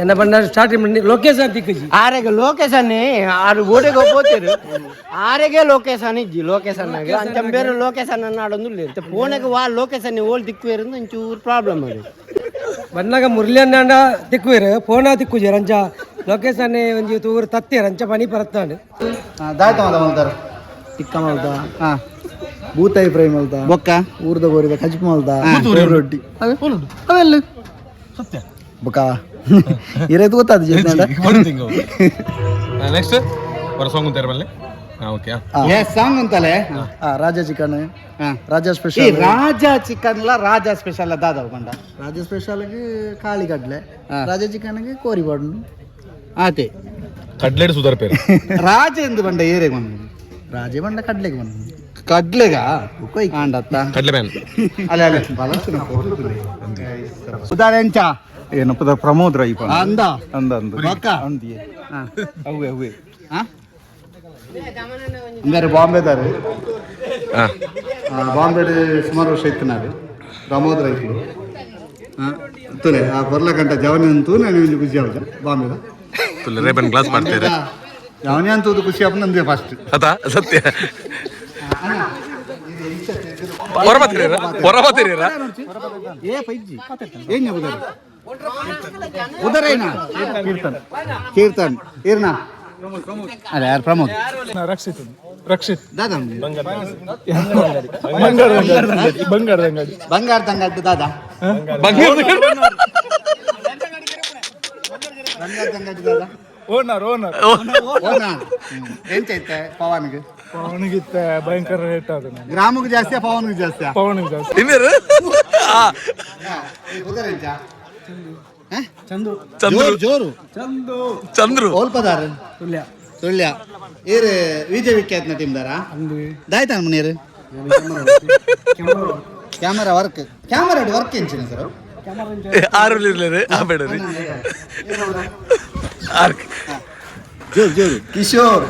I: என்ன பண்ண ஸ்டார்ட் பண்ணி லொகேஷன் திக்குஜி
C: ಆರೆಗೆ ಲೊಕೇಶನ್ ಆರು ಗೋಡೆಗೆ ಹೋಗ್ತೀರಿ ಆರೆಗೆ ಲೊಕೇಶನ್ ಇಜ್ಜಿ ಲೊಕೇಶನ್ ಆಗಿ ಅಂಚ ಬೇರೆ ಲೊಕೇಶನ್ ಅನ್ನಾಡೊಂದು ಇರುತ್ತೆ ಫೋನಿಗೆ ವಾ ಲೊಕೇಶನ್ ಓಲ್ ದಿಕ್ಕು ಒಂಚೂರು ಪ್ರಾಬ್ಲಮ್ ಅದು
I: ಬಂದಾಗ ಮುರಳಿ ಅಣ್ಣ ತಿಕ್ಕುವೇರು ಫೋನ ತಿಕ್ಕುಜಿ ರಂಚ ಲೊಕೇಶನ್ ಒಂಜಿ ತೂರು ತತ್ತಿ ರಂಚ ಪನಿ ಪರತ್ತಾಂಡು
B: ದಾಯ್ತ ಮಲ್ತಾರ
H: ಟಿಕ್ಕ ಮಲ್ದ ಬೂತಾಯಿ ಫ್ರೈ ಮಲ್ದ
B: ಬೊಕ್ಕ
H: ಊರ್ದ ಗೋರಿದ ಕಜ್ಜಿ ಮಲ್ದ ರೊಟ್ಟಿ
B: ಅವೆಲ್ಲ
E: ಸತ್ಯ
H: ಬೊಕ್ಕ ಇರೋದು ಗೊತ್ತಾದ
E: ನೆಕ್ಸ್ಟ್ ಬರ ಸಾಂಗ್ ಅಂತ ಇರಬಲ್ಲೆ ಓಕೆ
B: ಸಾಂಗ್ ಅಂತಲೇ
H: ರಾಜ ಚಿಕನ್ ರಾಜ
B: ಈ
H: ಸ್ಪೆಷಲ್
B: ರಾಜ ಚಿಕನ್ ರಾಜ ಸ್ಪೆಷಲ್ ದಾದವ್ ಬಂಡ
H: ರಾಜ ಸ್ಪೆಷಲ್ಗೆ ಕಾಳಿ ಕಡ್ಲೆ ರಾಜ ಚಿಕನ್ಗೆ ಕೋರಿ ಬಾಡು
B: ಆತೆ
E: ಕಡ್ಲೆಡ್ ಸುಧಾರ್ ಪೇರು
B: ರಾಜ ಎಂದು ಬಂಡ ಏರೆ ಬಂದು
H: ರಾಜೆ ಬಂಡ ಕಡ್ಲೆಗೆ ಬಂದು
B: ಕಡ್ಲೆಗ ಕಾಂಡತ್ತ
E: ಕಡ್ಲೆ ಬ್ಯಾನ್
B: ಅಲ್ಲ ಅಲ್ಲ ಉದಾಹರಣೆ ಏನಪ್ಪ ಪ್ರಮೋದ್ ರೈ ಅಂದ ಅಂದ ಅಂದ ಅಂದಿಯೇ ಅವೇ ಅವೇ ಹಂಗಾರೆ ಬಾಂಬೆದಾರೆ ಬಾಂಬೆ ಸುಮಾರು ವರ್ಷ ಇತ್ತು ನಾನು ಪ್ರಮೋದ್ ರೈತರು ತುಲೆ ಆ ಬರ್ಲಕಂಟ ಜವನಿ ಅಂತೂ ನಾನು ಖುಷಿ ಆಗ ಬಾಂಬೆದ
E: ತುಲೆ ರೇಬನ್ ಗ್ಲಾಸ್ ಮಾಡ್ತೀರಿ
B: ಜವನಿ ಅಂತೂ ಖುಷಿ ಆಗ ನಂದೇ ಫಸ್ಟ್
E: ಅತಾ ಸತ್ಯ ಹೊರಬತ್ತೀರ
B: ಏ ಪೈಜಿ ಏನ್ ಉದರೇನಾ ಕೀರ್ತನ್ ಕೀರ್ತನ್ ಇರ್ನಾ ಅಲ್ಲ ಯಾರು ಪ್ರಮೋದ್
A: ರಕ್ಷಿತ್ ರಕ್ಷಿತ್
B: ದಾದಾ ಬಂಗಾರದ ಅಂಗಡಿ ದಾದಾ ಬಂಗಾರದ ಅಂಗಡಿ ದಾದಾ
A: ಓನರ್
B: ಎಂಚೈತೆ ಪವನ್ಗೆ
A: ಪವನಿಗಿತ್ತ ಭಯಂಕರ ರೇಟ್ ಅದು
B: ಗ್ರಾಮಕ್ಕೆ ಜಾಸ್ತಿ ಪವನ್ಗೆ ಜಾಸ್ತಿ
A: ಪವನಿಗೆ ಜಾಸ್ತಿ
B: ಚಂದ್ರು ಜೋರು
E: ಚಂದ್ರು
B: ಓಲ್ಪದಾರ ಸುಳ್ಯ ಏರು ವಿಜಯ ವಿಖ್ಯಾತ ಟೀಮ್ದಾರ ದಾಯ್ತಾನ ಮುನೀರು ಕ್ಯಾಮರಾ ವರ್ಕ್ ಎಂಚಿನ ಸರ್
E: ಆರು ಇರ್ಲೇರಿ ಆ ಬೇಡ್ರಿ
B: ಜೋರು ಕಿಶೋರ್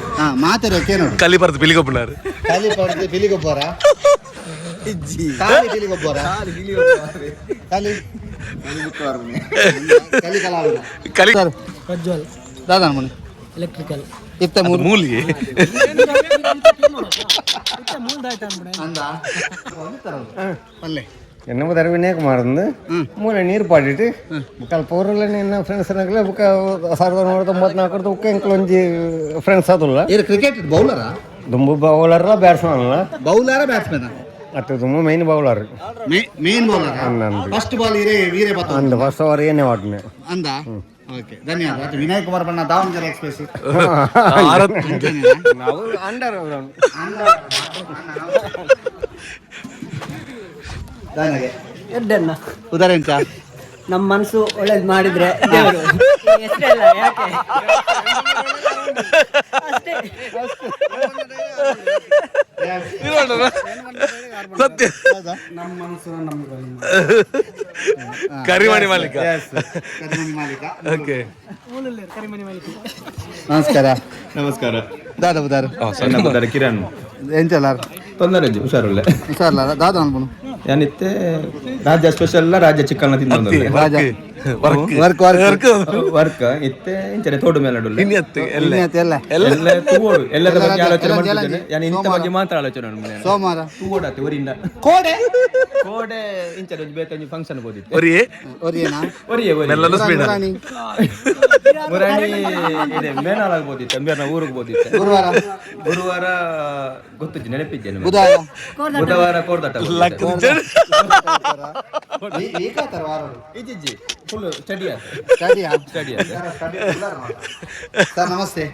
B: ಮಾತಾಡೋಕೆ ನೋಡಿ
E: ಕಲಿ ಬರ್ದು ಬಿಲಿಗೊಬ್ಬನಾರು
B: ಖಾಲಿ ಪಡೆದು ಬಿಲಿಗೊಬ್ಬರ ಬಿಲಿಗೊಬ್ಬರ ಖಾಲಿ ಕಲಿ ಕಲಾವಿದ
E: ಕಲಿ
I: ಪ್ರಜ್ವಲ್
B: ದಾದಾ ಮನೆ
I: ಎಲೆಕ್ಟ್ರಿಕಲ್
B: ಇತ್ತ
E: ಮೂಲಿಗೆ
B: ಅಂದ ಪಲ್ಲೆ
C: என்ன முதல் விநாயகுமார் இருந்து மூணு நீர் பாடிட்டு முக்கால் பௌரில் என்ன ஃப்ரெண்ட்ஸ் ಬುಕ್ಕ 1994 ಉಕ್ಕ ಎಂಕ್ಲೊಂಜಿ ಫ್ರೆಂಡ್ಸ್ ಆತುಲ್ಲ
B: ಇದು ಕ್ರಿಕೆಟ್ ಬೌಲರಾ
C: ದುಂಬು ಬೌಲರ್ ಬ್ಯಾಟ್ಸ್ಮನ್ ಅಲ್ಲ
B: ಬೌಲರ ಬ್ಯಾಟ್ಸ್ಮನ್
C: ಅಟ್ಟು ದುಂಬು main bowler
B: main bowler first ball ವೀರೇ ಬತ್ತ
C: ಅಂದ ಫಸ್ಟ್ ಓವರ್ ಏನೇ ಆಡ್ನೆ
B: ಅಂದ ಓಕೆ ಧನ್ಯವಾದ ವಿನಯ್ ಕುಮಾರ್ ಬಣ್ಣ ದಾವಣಗೆರೆ ಎಕ್ಸ್ಪ್ರೆಸ್
C: ನಾವು ಅಂಡರ್
B: ಎಡ್ಡನ್ನ ಉದಾಹರಣೆ
C: ನಮ್ಮ ಮನಸ್ಸು ಒಳ್ಳೇದು ಮಾಡಿದ್ರೆ ದೇವರು ಎಷ್ಟೆಲ್ಲ ಯಾಕೆ
E: ಸತ್ಯ
B: ನಮ್ಮ ಮನಸ್ಸು
E: ಕರಿಮಣಿ ಮಾಲೀಕ
B: ಓಕೆ ನಮಸ್ಕಾರ
F: ನಮಸ್ಕಾರ
B: ದಾದಾ ಬುದಾರ
F: ಕಿರಣ್
B: ಎಂಚಲಾರ
F: ತೊಂದರೆ ಹುಷಾರಲ್ಲ
B: ಹುಷಾರಲ್ಲ ದಾದಾ ಅನ್ಬೋದು
F: ಏನಿತ್ತೆ ರಾಜ್ಯ ಸ್ಪೆಷಲ್ ರಾಜ್ಯ ಚಿಕನ್ ತಿಂದ
B: ರಾಜ ವರ್ಕ್
K: ವರ್ಕ್ ಇತ್ತೆ ಇಂಚನೆ ತೋಡು ಮೇಲೆ
B: ಎಲ್ಲ
K: ಎಲ್ಲ ತೂಗೋಡು ಎಲ್ಲರ ಬಗ್ಗೆ ಆಲೋಚನೆ ಮಾಡ್ತಿದ್ದೇನೆ ನಾನು ಇಂಥ ಬಗ್ಗೆ ಮಾತ್ರ ಆಲೋಚನೆ ಮಾಡ್ತೀನಿ
B: ಸೋಮವಾರ
K: ತೂಗೋಡತ್ತೆ ಊರಿಂದ
B: ಕೋಡೆ
K: ಕೋಡೆ ಇಂಚನೆ ಬೇಕಂಜಿ ಫಂಕ್ಷನ್ ಹೋದಿತ್ತೆ
B: ಒರಿಯೇನಾ
K: ಒರಿಯೇ
B: ಮುರಾಣಿ
K: ಮುರಾಣಿ ಇದೆ ಮೇನಾಳ ಆಗ್ಬೋದಿತ್ತು ಅಂಬೇರ್ನ ಊರಿಗೆ ಹೋದಿತ್ತೆ ಗುರುವಾರ ಗೊತ್ತಿದ್ದು ನೆನಪಿದ್ದೇನೆ ಬುಧವಾರ ಕೋರ್ದಾಟ ಇಜ್ಜಿ ಫುಲ್ ಸ್ಟಡಿ
B: ಸರ್ ನಮಸ್ತೆ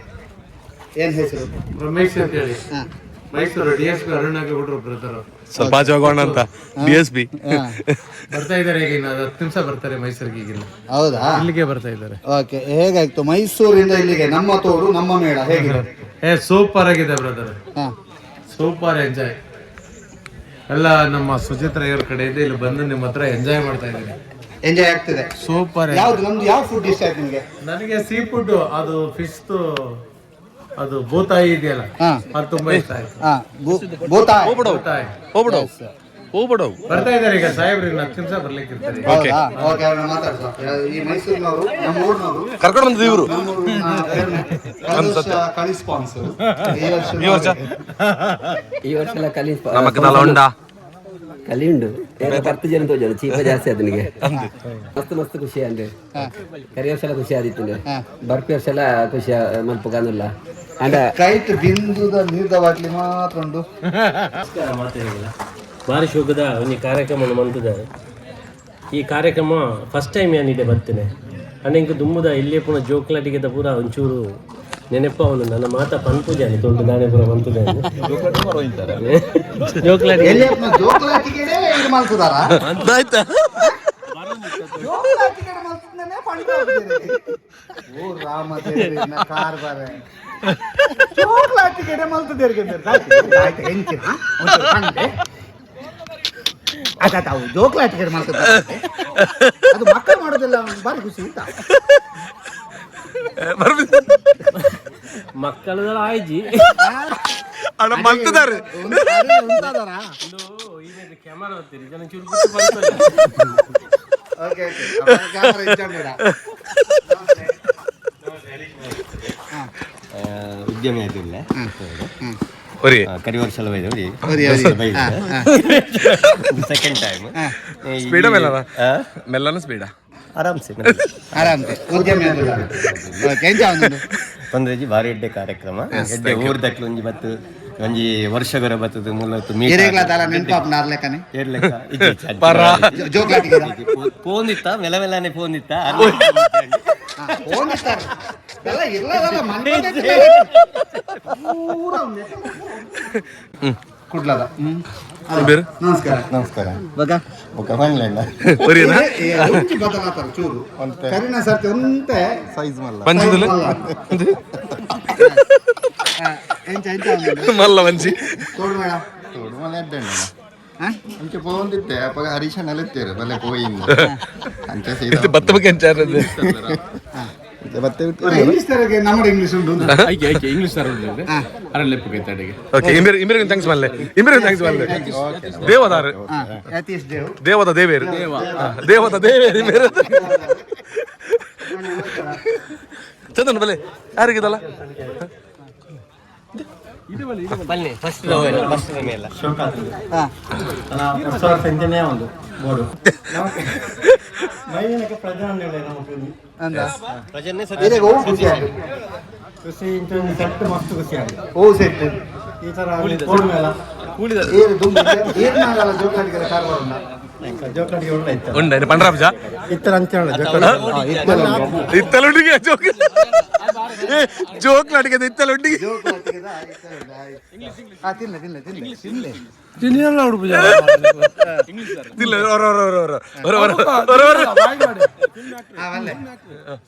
B: ಏನ್ ಹೆಸರು?
I: ರಮೇಶ್ ಅಂತ ಹೇಳಿ ಮೈಸೂರು DSP ಅರುಣಾಗೌಡರು ಬ್ರದರ್.
E: ಸ್ವಲ್ಪ ಆಚೋಗೋಣ ಅಂತ DSP
I: ಬರ್ತಾ ಇದಾರೆ ಈಗ ಇನ್ನು 10 ನಿಮಿಷ ಬರ್ತಾರೆ ಮೈಸೂರಿಗೆ. ಈಗಿಲ್ಲ
B: ಹೌದಾ?
I: ಇಲ್ಲಿಗೆ ಬರ್ತಾ ಇದ್ದಾರೆ.
B: ಓಕೆ, ಹೇಗಾಯ್ತು ಮೈಸೂರಿಂದ ಇಲ್ಲಿಗೆ ನಮ್ಮ ತೋಡು ನಮ್ಮ ಮೇಳ ಹೇಗಿದೆ?
I: ಸೂಪರ್ ಆಗಿದೆ ಬ್ರದರ್, ಸೂಪರ್ ಎಂಜಾಯ್. ಎಲ್ಲ ನಮ್ಮ ಸುಚಿತ್ರ ಇವ್ರ ಕಡೆಯಿಂದ ಇಲ್ಲಿ ಬಂದು ನಿಮ್ಮ ಹತ್ರ ಎಂಜಾಯ್ ಮಾಡ್ತಾ ಇದ್ದೀನಿ.
B: ಎಂಜಾಯ್ ಆಗ್ತಿದೆ.
I: ಸೂಪರ್.
B: ಯಾವ್ದು ನಮ್ದು ಯಾವ ಫುಡ್ ಇಷ್ಟ ಆಯ್ತು ನಿಮಗೆ?
I: ನನಗೆ ಸೀ ಫುಡ್, ಅದು ಫಿಶ್, ಅದು ಭೂತಾಯಿ ಇದೆಯಲ್ಲ ಅದು ತುಂಬಾ ಇಷ್ಟ ಆಯ್ತು. ಬರ್ತಾ ಇದ್ದಾರೆ ಈಗ ಸಾಹೇಬ್ರು, 10 ನಿಮಿಷ ಬರ್ಲಿಕ್ಕೆ ಇರ್ತಾರೆ.
B: ಈ ಮೈಸೂರಿನವರು ನಮ್ಮ ಊರಿನವರು
E: ಕರ್ಕೊಂಡು ಬಂದಿದ್ದು ಇವರು.
B: ಕಳಿ ಸ್ಪಾನ್ಸರ್
C: ಈ ವರ್ಷ ಎಲ್ಲ ಕಲಿ ಉಂಡು 10 ಜನ ತೋಜರು ಚೀಪ ಜಾಸ್ತಿ ಅದನಿಗೆ ಮಸ್ತ್ ಖುಷಿ ಅಂದ್ರೆ ಕರಿ ವರ್ಷ ಎಲ್ಲ ಖುಷಿ ಆದಿತ್ತು. ಬರ್ಪಿ ವರ್ಷ ಎಲ್ಲ ಖುಷಿ ಮಲ್ಪ ಕಾನಲ್ಲ ಅಂಡ
B: ಕೈಟ್ ಬಿಂದುದ ನೀರ್ದ ಬಾಟ್ಲಿ ಮಾತ್ರ ಉಂಡು.
L: ಭಾರಿ ಶೋಕದ ಒಂದು ಕಾರ್ಯಕ್ರಮ ಮಂತಿದ್ದಾರೆ. ಈ ಕಾರ್ಯಕ್ರಮ ಫಸ್ಟ್ ಟೈಮ್ ಏನಿದೆ ಬರ್ತೇನೆ ಅನೆಂಗೆ ದುಮ್ಮದ ಇಲ್ಲೇ ಪುನಃ ಜೋಕ್ಲಾಟಿಗೆ ಪೂರ ಒಂಚೂರು ನೆನಪ ಅವನು ನನ್ನ ಮಾತ ಪನ್ಪೂಜಾನೆ ತೊಂದು ನಾನೇ ಪುರ ಮಂತುದಾನೆ ಜೋಕ್ಲಾಟಿ
B: ಜೋಕ್ಲಾಟಿಕೆ ಮಾಡ್ತಾರೆ. ಅದು ಮಕ್ಕಳು ಮಾಡೋದೆಲ್ಲ ಬಾರಿ ಖುಷಿ ಅಂತ
L: ಮಕ್ಕಳದಲ್ಲ ಆಯ್ಜಿ
E: ಮಂತಿದ್ದಾರೆ
L: ಕ್ಯಾಮರಾ ಹೋಗ್ತೀರಿ ಜನ ಚೂರು
K: ಉದ್ಯಮಿ ಆಯ್ತಿಲ್ಲ
E: ಕರಿ ವರ್ಷ
K: ಸೆಕೆಂಡ್ ಟೈಮ್
E: ಸ್ಪೀಡ ಮೆಲ್ಲನ ಸ್ಪೀಡ
K: ಆರಾಮ್ಸೆ
B: ಉದ್ಯಮಿ
K: ತೊಂದ್ರೆಜಿ ಭಾರಿ ಎಡ್ಡೆ ಕಾರ್ಯಕ್ರಮ ಎಡ್ಡೆ ಊರ್ದಕ್ಲು ಒಂಜಿ ಬತ್ತು ಒಂಜಿ ವರ್ಷಗರ ಬತ್ತದ ಮೂಲತ್ತು ಫೋನ್ ಇತ್ತ ಮೆಲ ಮೆಲಾನೆ ಫೋನ್ ಇತ್ತ
B: ಕುಡ್ಲದ. ನಮಸ್ಕಾರ. ನಮಸ್ಕಾರ. ಬದಲಾತಾರ ಚೂರು ಕರಿನ ಸರ್ತಿ ಒಂತೆ ಸೈಜ್
E: ಮಲ್ಲ ಮಂಜಿ
B: ತೋಡು ಮೇಡ
H: ತೋಡು ಮಲೆ ಎಡ್ಡೆ ಅಂಚೆ ಪೋಂದಿತ್ತೆ ಅಪ್ಪ ಹರೀಶನ್ ಎಲ್ಲಿತ್ತೇರು ಬಲೆ ಪೋಯಿಂದ ಅಂಚೆ ಸೀದಾ
E: ಬತ್ತ ಬಗ್ಗೆ ಅಂಚಾರದು
H: ಬತ್ತೆ
B: ಇಂಗ್ಲಿಷ್ ತರಗೆ ನಮ್ಮ ಇಂಗ್ಲಿಷ್ ಉಂಟು
G: ಐಕೆ ಇಂಗ್ಲಿಷ್ ತರ ಉಂಟು ಅರ ಲೆಪ್ಪಗೆ ತಡೆಗೆ
E: ಓಕೆ ಇಂಬಿರಿಗೆ ಥ್ಯಾಂಕ್ಸ್ ಮಲ್ಲೆ ದೇವದಾರ
B: ಯತೀಶ್ ದೇವ್
E: ದೇವದ ದೇವೇರು ದೇವದ ದೇವೇರು ಇಮೇರು ಚಂದನ್ ಬಲೆ ಯಾರಿಗಿದಲ್ಲ
K: ಫಸ್ಟ್ ಮೇಲೆ
E: ಉಂಡ ಪಂಡ್ರಾಬ್ಜ ಇತ್ತಲೊಂಡಿಗೆ ಜೋಕ್ಲಾಟಿಗೆ ಇತ್ತಲೊಂಡಿಗೆ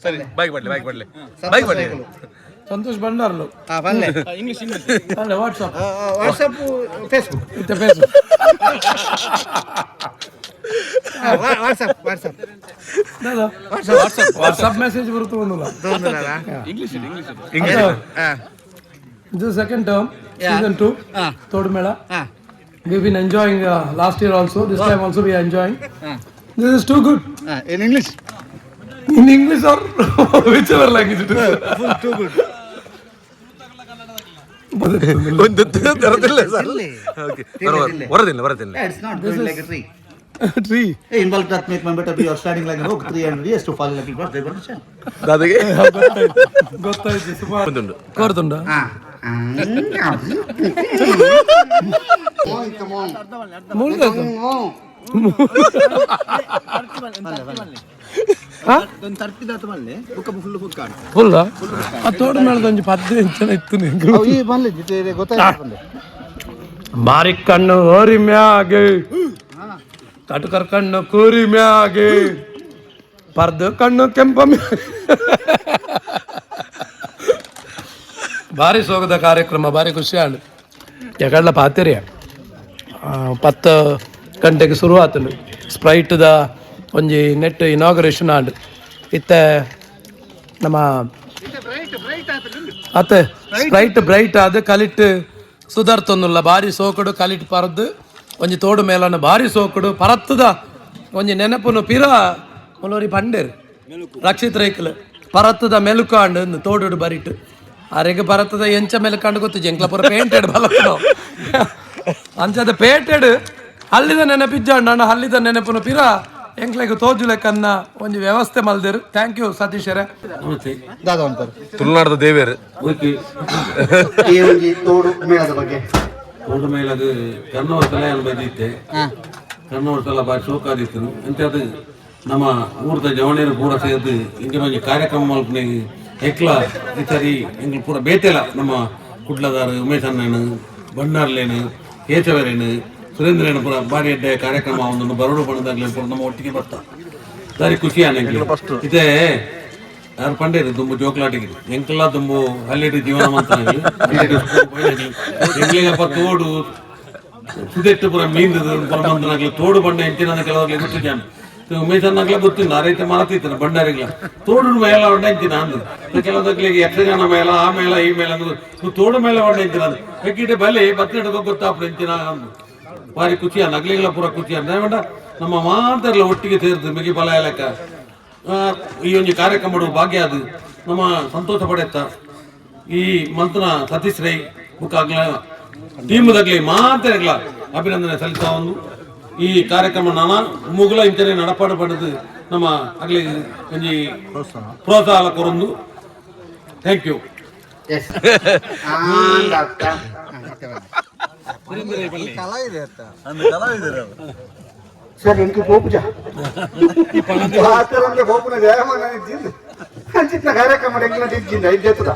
E: ಸರಿ ಬೈಕ್ ಬಡ್ಲಿ
I: ಸಂತೋಷ್ ಬಂಡಾರ್ಲು
B: English
I: WhatsApp
B: Facebook
I: WhatsApp message ಬರುತ್ತೆ English this is second term season 2 Todu Mela. We've been enjoying last year also, this time also we are enjoying. This is too good.
B: In English
I: In English or whichever language it is.
B: Too good. It's not growing like a tree.
I: Tree.
B: Hey, in bulk that make my better be or standing like an oak 300 years to fall like a they understand.
I: ಗೊತ್ತಾಯ್ತು ಸುಮಾರು ಕೋರ್ತುಂಡ ಫುಲ್ಲ ಆ ತೋಟ ಮೇಳದ ಒಂಜಿ 15 ಜನ ಇತ್ತು ಬಾರಿ ಕಣ್ಣು ಓರಿ ಮ್ಯಾಗೆ ಕಟುಕರ್ ಕಣ್ಣು ಕೂರಿ ಮ್ಯಾಗೆ ಪರ್ದು ಕಣ್ಣು ಕೆಂಪ ಭಾರಿ ಸೋಗದ ಕಾರ್ಯಕ್ರಮ ಭಾರಿ ಖುಷಿ ಆಂಡ್ ಯಾಕಡ್ಲ ಪಾತೆರಿಯ 10 ಗಂಟೆಗೆ ಶುರು ಆತನು ಸ್ಪ್ರೈಟ್ದ ಒಂಜಿ ನೆಟ್ ಇನಾಗ್ರೇಷನ್ ಆಂಡ್ ಇತ್ತೆ ನಮ್ಮ ಅತ್ತೆ ಸ್ಪ್ರೈಟ್ ಬ್ರೈಟ್ ಆದ ಕಲಿಟ್ ಸುಧಾರ್ತೊಂದುಲ್ಲ ಭಾರಿ ಸೋಕಡು ಕಲಿಟ್ ಪರದ್ದು ಒಂಜಿ ತೋಡು ಮೇಲನ್ನು ಭಾರಿ ಸೋಕಡು ಪರತ್ತದ ಒಂಜಿ ನೆನಪುನು ಪಿರ ಮುಲೋರಿ ಪಂಡೇರು ರಕ್ಷಿತ್ ರೈಕಲ್ ಪರತ್ತದ ಮೆಲುಕಾಂಡ್ ತೋಡು ಬರಿಟ್ ಆರೆಗೆ ಪರತ್ತದ ಎಂಚ ಮೆಲುಕಾಂಡ್ ಗೊತ್ತು ಜಂಕ್ಲ ಪೂರ ಪೇಂಟೆಡ್ ಬಲತ್ತು ಅಂಚದ ಪೇಂಟೆಡ್ ಹಲ್ಲಿದ ನೆನಪಿಜ್ಜಾಂಡ್ ನಾನು ಹಲ್ಲಿದ ನೆನಪುನು ಪಿರ ಎಂಕ್ಲೆಗೆ ತೋಜುಲೆಕ್ಕನ್ನ ಒಂಜಿ ವ್ಯವಸ್ಥೆ ಮಲ್ದೇರು. Thank you ಸತೀಶರೇ.
E: ತುಳುನಾಡದ ದೇವೇರು
B: ತೋಡು ಮೇಳದ ಬಗ್ಗೆ
M: ತೋಡು ಮೇಳದ ಕನ್ನೂರು ಕಲೆ ಅನ್ಬದಿತ್ತೆ ಕನ್ನೂರು ಕಲ ಬಾರಿ ಶೋಕಾದಿತ್ತು ಅಂಚದು ನಮ್ಮ ಊರದ ಜವಣಿಯರು ಪೂರ ಸೇರ್ದು ಇಂಗೆ ಮಂಜಿ ಕಾರ್ಯಕ್ರಮ ಮಲ್ಪನೆ ಹೆಕ್ಲ ಈ ಸರಿ ಎಂಗ್ಳು ಪೂರ ಬೇತೆಲ ನಮ್ಮ ಕುಡ್ಲದಾರ ಉಮೇಶ್ ಅಣ್ಣನು ಬಣ್ಣಾರ್ಲೇನು ಕೇಶವರೇನು ಸುರೇಂದ್ರನ ಪುರ ಬಾರಿ ಎಡ್ಡೆ ಕಾರ್ಯಕ್ರಮ ಒಂದು ಬರೋಡು ಬಣ್ಣದಾಗ್ಲಿ ಪುರ ನಮ್ಮ ಒಟ್ಟಿಗೆ ಬರ್ತಾ ದಾರಿ ಖುಷಿ ಆನೆಂಗ್ಲಿ ಇದೇ ಯಾರು ಪಂಡೇರು ತುಂಬು ಜೋಕ್ಲಾಟಿಗೆ ಎಂಕ್ಲ ತುಂಬು ಹಲ್ಲಿಟ್ಟು ಜೀವನ ಮಂತಾಗಿ ಎಂಗ್ಲಿಗಪ್ಪ ತೋಡು ಸುದೆಟ್ಟು ಪುರ ಮೀಂದು ಪುರ ಮಂತನಾಗ್ಲಿ ತೋಡು ಬಂಡ ಎಂಚಿನ ಕೆಲವಾಗ್ಲಿ ಗೊತ್ತಿದ್ದಾನೆ ಉಮೇಶ್ ಅನ್ನಾಗ್ಲೇ ಗೊತ್ತಿಲ್ಲ ಆ ರೈತ ಮಾತಾಡ್ತಿದ್ದಾನೆ ಬಂಡಾರಿಗ್ಲ ತೋಡು ಮೇಳ ಹೊಂಡ ಎಂಚಿನ ಅಂದು ಕೆಲವದಾಗ್ಲಿಗೆ ಯಕ್ಷಗಾನ ಮೇಳ ಆ ಮೇಳ ಈ ಮೇಳ ಅಂದ್ರು ತೋಡು ಮೇಳ ಹೊಂಡ ಎಂಚಿನ ಅಂದು ಬೆಕ್ಕಿಟ್ಟೆ ಬಲೆ ಬತ್ತಿನಡ್ಕೊ ಗೊತ್ತಾಪ್ರ ಎಂಚಿನ ಅಂದು ಭಾರಿ ಖುಷಿಯ ನಗ್ಲಿಗಳ ಪೂರ ಖುಷಿಯ ಬೇಡ ನಮ್ಮ ಮಾತೆಲ್ಲ ಒಟ್ಟಿಗೆ ಸೇರಿದು ಮಿಗಿ ಬಲ ಲೆಕ್ಕ ಈ ಒಂದು ಕಾರ್ಯಕ್ರಮ ಮಾಡುವ ಭಾಗ್ಯ ಅದು ನಮ್ಮ ಸಂತೋಷ ಪಡೆಯುತ್ತ ಈ ಮಂತ್ರನ ಸತೀಶ್ ರೈ ಮುಖಾಗ್ಲ ಟೀಮ್ದಾಗ್ಲಿ ಮಾತೆಗ್ಲ ಅಭಿನಂದನೆ ಸಲ್ಲಿಸ ಒಂದು ಈ ಕಾರ್ಯಕ್ರಮ ನಾನಾ ಮುಗುಲ ಇಂಚನೆ ನಡಪಾಡು ಪಡೆದು ನಮ್ಮ ಆಗ್ಲಿ ಒಂಜಿ ಪ್ರೋತ್ಸಾಹ ಕೊರೊಂದು ಥ್ಯಾಂಕ್ ಯು.
B: ಸರ್ എനിക്ക് പോപ്പുജ പാത്രന്റെ പോപ്പുന ജയമാന ജിന്ദ ചിന്ന ಕಾರ್ಯಕ್ರಮ ಎಂಗ್ಲ ಜಿಂದ ಇದ್ದೆತದ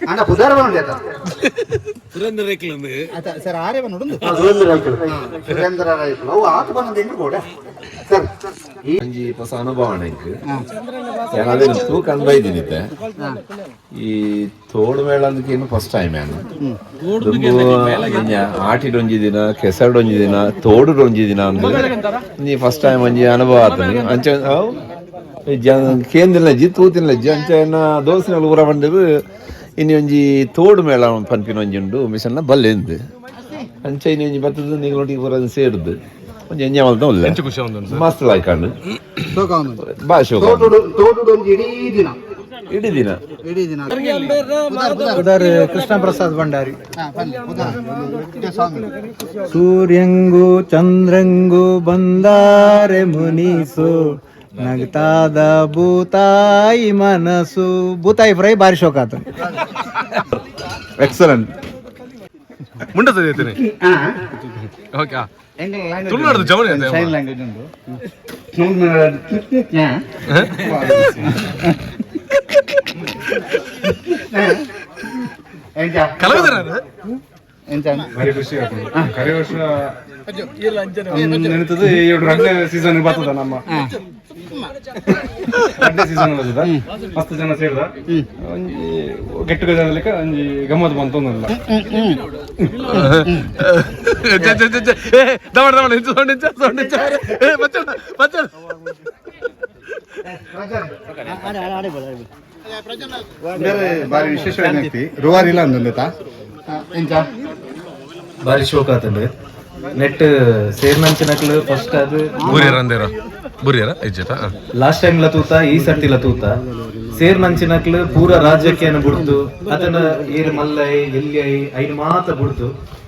B: ಅಣ್ಣ ಪುದಾರವನ ದೇತ
E: ಸುರೇಂದ್ರ ರೈಕಲ್ ಅಂದ್ರೆ
B: ಅತ ಸರ್ ಆರೇವ ನೋಡುಂದು ಸುರೇಂದ್ರ ರೈಕಲ್ ಸುರೇಂದ್ರ ರೈಕಲ್ ಅವು ಆತ ಬಂದ ಎಂಗ್ ಕೂಡ ಸರ್
N: ಈ ಹೊಸ ಅನುಭವ ನನಗೆ ഞാൻ അതിന് തൂക്ക് ಅನ್ಬೈದಿನಿತ್ತೆ ಈ ತೋಡು ಮೇಳ ಅಂದಕ್ಕೆ ಇನ್ನು ಫಸ್ಟ್ ಟೈಮ್ ನಾನು ಆಟಿಡ್ ಒಂಜಿ ದಿನ ಕೆಸರ್ಡ್ ಒಂಜಿ ದಿನ ತೋಡು ಒಂಜಿ ದಿನ ಅಂದ್ರೆ ಫಸ್ಟ್ ಟೈಮ್ ಒಂಜಿ ಅನುಭವ ಆತನು ಅಂಚ ಕೇಂದ್ರಜ್ಜಿ ತೂತಿನಜ್ಜಿ ಅಂಚ ದೋಸ್ತಿನ ಊರ ಬಂದಿರು ಇನ್ನು ಒಂಜಿ ತೋಡು ಮೇಳ ಪನ್ಪಿನ ಒಂಜಿ ಉಂಡು ಮಿಷನ್ನ ಬಲ್ಲೆಂದು ಅಂಚ ಇನ್ನು ಒಂಜಿ ಬತ್ತದ ನೀಗಳೊಟ್ಟಿಗೆ ಪೂರ ಸೇರಿದ್ದು ಒಂಜಿ ಎಂಜಾಯ್ ಮಾಡ್ತಾ ಒಳ್ಳೆ ಮಸ್ತ್ ಲಾಯ್ಕಾಂಡು ಭಾಳ ಶೋಕ ಇಡೀ ದಿನ
C: ಕೃಷ್ಣ ಪ್ರಸಾದ್ ಭಂಡಾರಿ. ಸೂರ್ಯಂಗು ಚಂದ್ರಂಗು ಬಂದಾರೆ ಮುನಿಸು ನಗ್ತಾದ ಭೂತಾಯಿ ಮನಸ್ಸು. ಭೂತಾಯಿ ಫ್ರೈ ಭಾರಿ ಶೋಕ ಆತ.
B: ಎಕ್ಸಲೆಂಟ್
E: ಮುಂಡ ಸರಿಯತೇನೆ ಓಕೆ ತುಳುನಾಡದ ಜವಳಿ ಅಂತ
B: ಸೈನ್ ಲ್ಯಾಂಗ್ವೇಜ್ ಉಂಟು
E: ಕಲಾವಿದರ
A: ಭಾರಿ ಖುಷಿ ಆಗ್ತದೆ ಕರೆ ವರ್ಷ ನೆನತದು ಎರಡು ರಡ್ಡೆ ಸೀಸನ್ ಬರ್ತದ ನಮ್ಮ ರಡ್ಡೆ ಸೀಸನ್ ಬರ್ತದ 10 ಜನ ಸೇರಿದ ಒಂಜಿ ಗೆಟ್ ಟುಗೆದರ್ ಲೆಕ್ಕ ಒಂಜಿ ಗಮ್ಮತ್ ಬಂತು ಒಂದಲ್ಲ
B: ಭಾರಿ ವಿಶೇಷವಾಗಿ ರುವಾರಿಲ್ಲ ಅಂದ
K: ಭಾರಿ ಶೋಕ ಆತಂಡೆ ನೆಟ್ ಸೇರ್ನಂಚಿನಕ್ಲು ಫಸ್ಟ್ ಅದು
E: ಬುರಿಯರ ಇಜ್ಜತ
O: ಲಾಸ್ಟ್ ಟೈಮ್ ತೂತ ಈ ಸರ್ತಿ ತೂತ ಸೇರ್ ನಂಚಿನಕ್ಲು ಪೂರ ರಾಜ್ಯಕ್ಕೆ ಬಿಡ್ತು ಅದನ್ನ ಏರ್ ಮಲ್ಲೈ ಎಲ್ಲಿ ಐದು ಮಾತ ಬಿಡ್ತು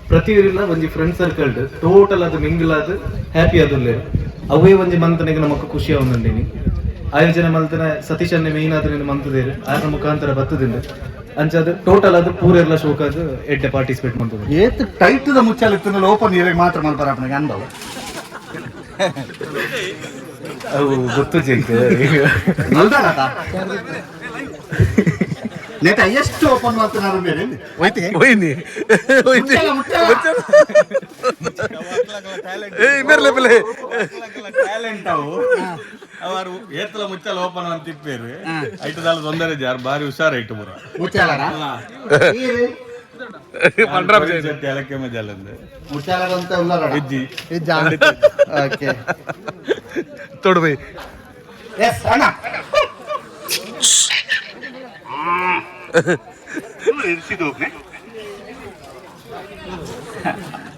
O: ಪ್ರತಿ ಒಂಜಿ ಫ್ರೆಂಡ್ ಸರ್ಕಲ್ ಟೋಟಲ್ ಅದು ಮಿಂಗಲ್ ಅದು ಹ್ಯಾಪಿ ಅದುಲ್ಲೆ ಅವೇ ಒಂಜಿ ಮಂತನಿಗೆ ನಮಕ್ ಖುಷಿ ಆವೊಂದುಂಡೇನಿ ಆಯೋಜನೆ ಮಲ್ತನ ಸತೀಶ್ ಅನ್ನೆ ಮೇಯ್ನ್ ಆದ್ರೆ ಮಂತದೇರು ಆದ್ರ ಮುಖಾಂತರ ಬತ್ತದಿಂದ ಅಂಚದು ಟೋಟಲ್ ಅದು ಪೂರ ಎಲ್ಲ ಶೋಕ ಅದು ಎಡ್ಡೆ ಪಾರ್ಟಿಸಿಪೇಟ್ ಮಾಡ್ತದೆ
B: ಏತ್ ಟೈಟ್ ದ ಮುಚ್ಚಾಲ ಇತ್ತು ಓಪನ್ ಏರಿಯಾಗ ಮಾತ್ರ ಮಾಡ್ತಾರೆ ಅಪ್ಪನಿಗೆ ಅನ್ಬವ
O: ಅವು ಗೊತ್ತು ಜಂತು
B: ನೇತ ಎಷ್ಟು ಓಪನ್ ಮಾಡ್ತಾರೆ ಬೇರೆ
A: ಟ್ಯಾಲೆಂಟ್ ಅವು ಅವರು ಏತಲ ಮುಚ್ಚಲ ಓಪನ್ ಅಂತ ತಿಪ್ಪೇರು ಐಟದಾಲ ತೊಂದರೆ ಜಾರ್ ಬಾರಿ ಹುಷಾರ್ ಐಟು ಪೂರ ಮುಚ್ಚಾಲಕ್ಕೆ ಮಜಾಲಂದು
B: ಮುಚ್ಚಾಲಂತ ಇಜ್ಜಿ ಓಕೆ
E: ತೊಡು ಬೈ
B: ಎಸ್ ಅಣ್ಣ